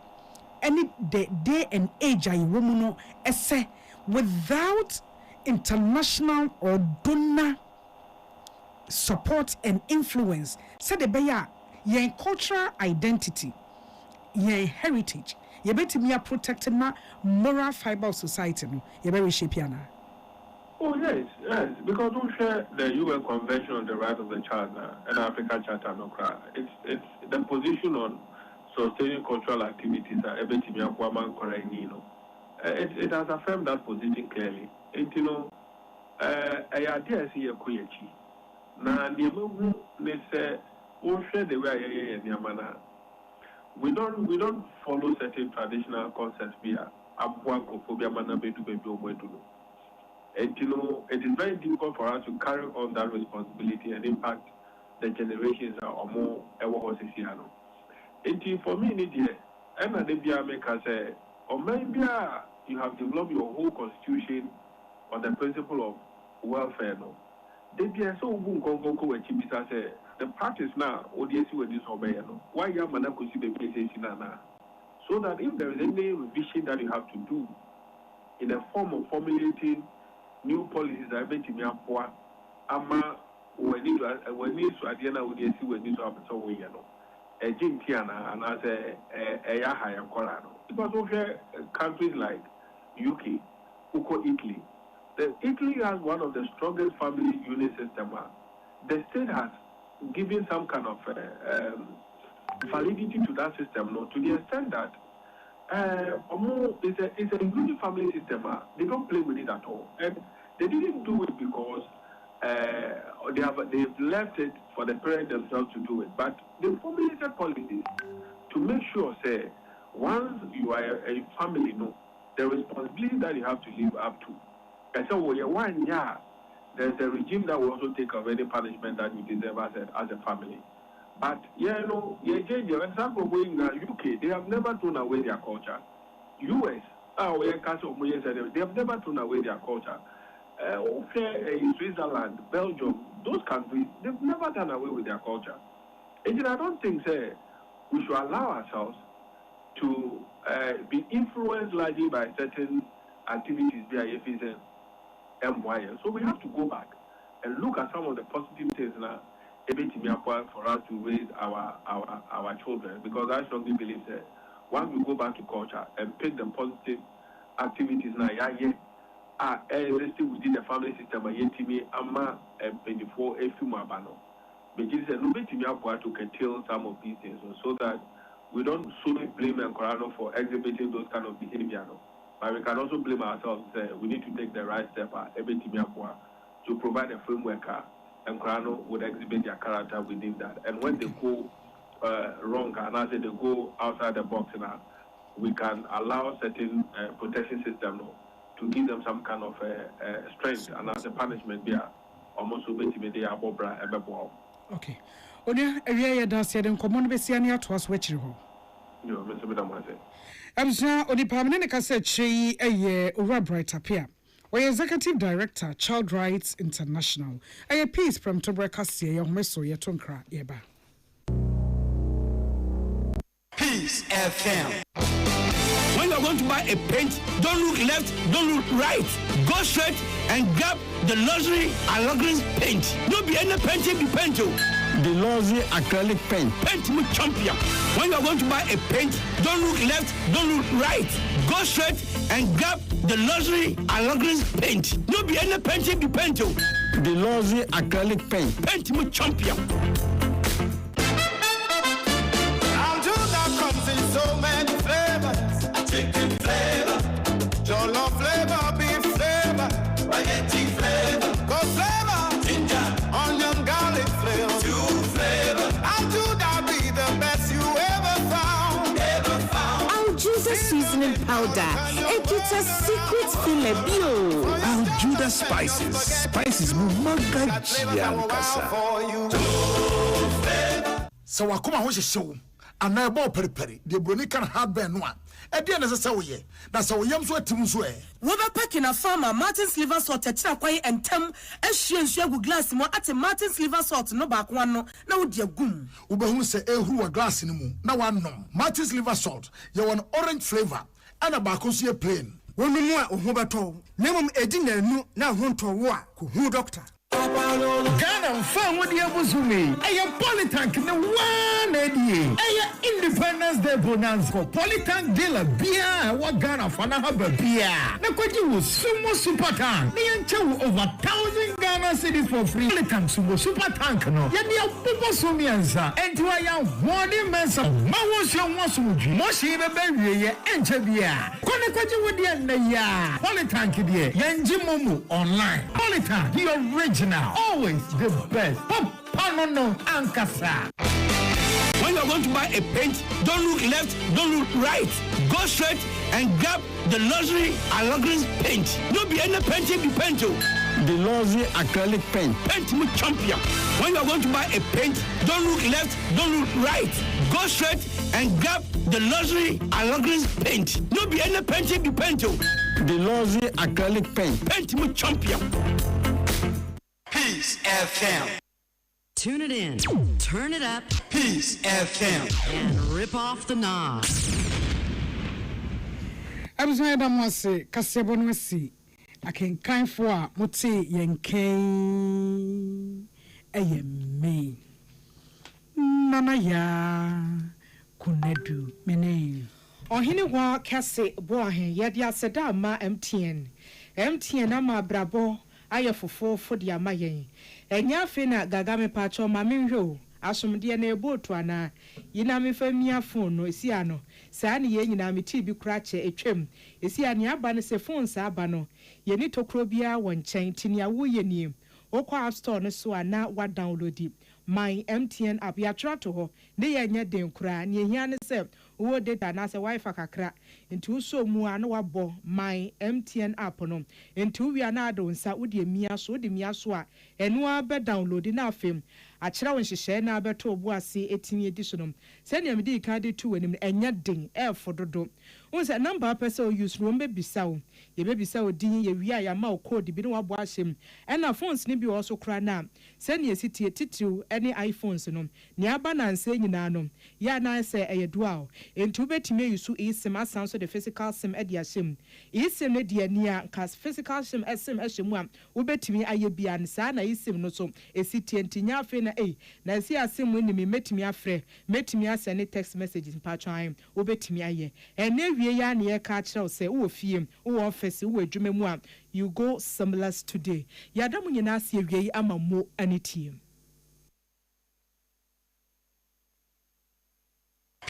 any the day and age ayi woman no ese without international or donor support and influence said the beya yen cultural identity yen heritage ye betimi protecting na moral fiber of society no ye be reshape yana. Oh yes, because we share the UN Convention on the Right of the Child and African Charter no cry. It's the position on sustaining cultural activities it has affirmed that position clearly. I idea see a kuyachi. Na niemu ne say we share the way we don't follow certain traditional concepts via abwakophobia mana bedu bedu. And it is very difficult for us to carry on that responsibility and impact the generations or more ever Siciano. And for me, and I say, or maybe you have developed your whole constitution on the principle of welfare. No, they be so say the practice now, ODS with this obey. Why you have Manakusi baby so that if there is any revision that you have to do in the form of formulating new policies are being to ama when you to at the end of the day when you have so we a Jintiana and as a Yaha and Corano. Because over countries like UK, Italy. Italy has one of the strongest family unit systems. The state has given some kind of validity to that system, to the extent that it's a inclusive family system. They don't play with it at all. And they didn't do it because they've left it for the parents themselves to do it. But they formulated policies to make sure, say, once you are a family, the responsibility that you have to live up to. And so, there's a regime that will also take of any punishment that you deserve as a family. But, for example, going UK, they have never thrown away their culture. US, They have never thrown away their culture. In Switzerland, Belgium, those countries, they've never done away with their culture. And I don't think we should allow ourselves to be influenced largely by certain activities so we have to go back and look at some of the positive things now for us to raise our children, because I strongly believe that once we go back to culture and pick the positive activities now, within the family system, and 24 but Jesus said, to curtail some of these things so that we don't solely blame Nkorano for exhibiting those kind of behavior. But we can also blame ourselves. We need to take the right step to provide a framework and Nkorano would exhibit their character within that. And when they go wrong, and as they go outside the box now, we can allow certain protection system to give them some kind of strength, and as a punishment, they are almost obey okay. Onia area da said in common besiania to us which ho. You Mr. Madam. Absna odi pamene ka se chi eye over bright appear. We executive director Child Rights International. A piece from Tobreka se ye homeso ye tonkra yeba. Peace FM. When you're going to buy a paint, don't look left, don't look right. Go straight and grab the luxury Allegris paint. No be any paint be paint. The luxury acrylic paint. Paint me champion. When you're going to buy a paint, don't look left, don't look right. Go straight and grab the luxury Allegris paint. No be any paint be paint. The luxury acrylic paint. Paint me champion. So many flavors, chicken flavor, jollof flavor, beef flavor, spaghetti flavor, go flavor, ginger, onion, garlic flavor, stew flavor. I'll do that be the best you ever found. I'll choose a seasoning powder. It's a secret filabio. I'll do the spices mumaga jiankasa. So wakuma ho hyehyɛ and I bought periperi, the Bronican hard burn one. At the end of the Sawaye, that's how we am so Timsway. Weber packing a farmer, Martin's liver salt, Chakway and Tem, as she and Shagu glass more at a Martin's liver salt, no back one, no dear goom. Uber say, who a glass in the moon, no one no. Martin's liver salt, you want orange flavor, and a bacosia plain. One more, Huberto, name a dinner, no, now home to war, who doctor. Ghana found what you was me. A Polytank in the one idea. A Independence Day bonanza for Polytank dealer beer. What Ghana Fana have a beer. The question was Sumo Super Tank. The answer over 1,000 Ghana cities for free. Polytank Sumo Super Tank no. Yadi a Pupo Sumianza. And to a one mensa. Mawos your Mosuji. Moshi baby enter beer. Konekwaji with the end ya. Polytank dear. Yanji Momu online. Polytank the original. Always the best. Panono Ankasa. When you're going to buy a paint, don't look left, don't look right. Go straight and grab the luxury Allegris paint. No be any paint be paint. The luxury acrylic paint. Paint me champion. When you're going to buy a paint, don't look left, don't look right. Go straight and grab the luxury Allegris paint. No be any paint be paint. The luxury acrylic paint. Paint me champion. Peace FM. Tune it in, turn it up, Peace FM, and rip off the knob. I was going to say, Cassabonwesi, I can kind for Muti Yankee, a me. Nana ya, Kunedu, Mene. On Hiniwa Cassie Boahin, Yadia Sadama MTN ama brabo. Aya for the amaye. Enya fena gagame pacho maminho. Asumdia ne botu ana. Yina mi femia phone no isiano. Sani ye nyina mi tibi krache etwem. Isiani aba ne se phone sa aba no. Ye ni tokrobia won chen tinia wo ye nim. Okwa app store no so ana wa download it. My MTN app ya trato ho. Ne ye nya den kura. Ne hia ne se wo data na se wifi kakra. Nti so mu ana wabo my MTN app no. Nti wi ana do nsa wo de mia so a enu a be download na afem akyerɛ wo nhyehyɛe na abɛto obu ase etimi edi so no sɛnea mede ka de tu w'anim ɛnyɛ den ɛɛfo dodo wo sɛ number pɛ sɛ o use no mbɛbisa wo yɛbɛbisa wo din yɛwie a yɛama wo code bi ne wabɔ ahyɛm ɛna phones ne bi wɔ so kora na sɛnea esi tie titiriw ɛne iPhones no nea aba nansɛ nyinaa no yɛ anan sɛ ɛyɛ dual enti wobɛtumi use eSIM asan so de physical SIM ɛde ahyɛm eSIM ne deɛ nia kas physical SIM ɛhyɛ mu a wobɛtumi ayɛ bia ne saa na eSIM no so esi tie nti nya afei na na esi asɛm mu nim metumi afrɛ metumi asɛne text messages mpatwan wobɛtumi ayɛ ɛne wie ya ne yɛ ka kyerɛw sɛ wo fie wo office wo adwuma mu a you go seamless today yɛada mu nyinaa se awie ama mo ane team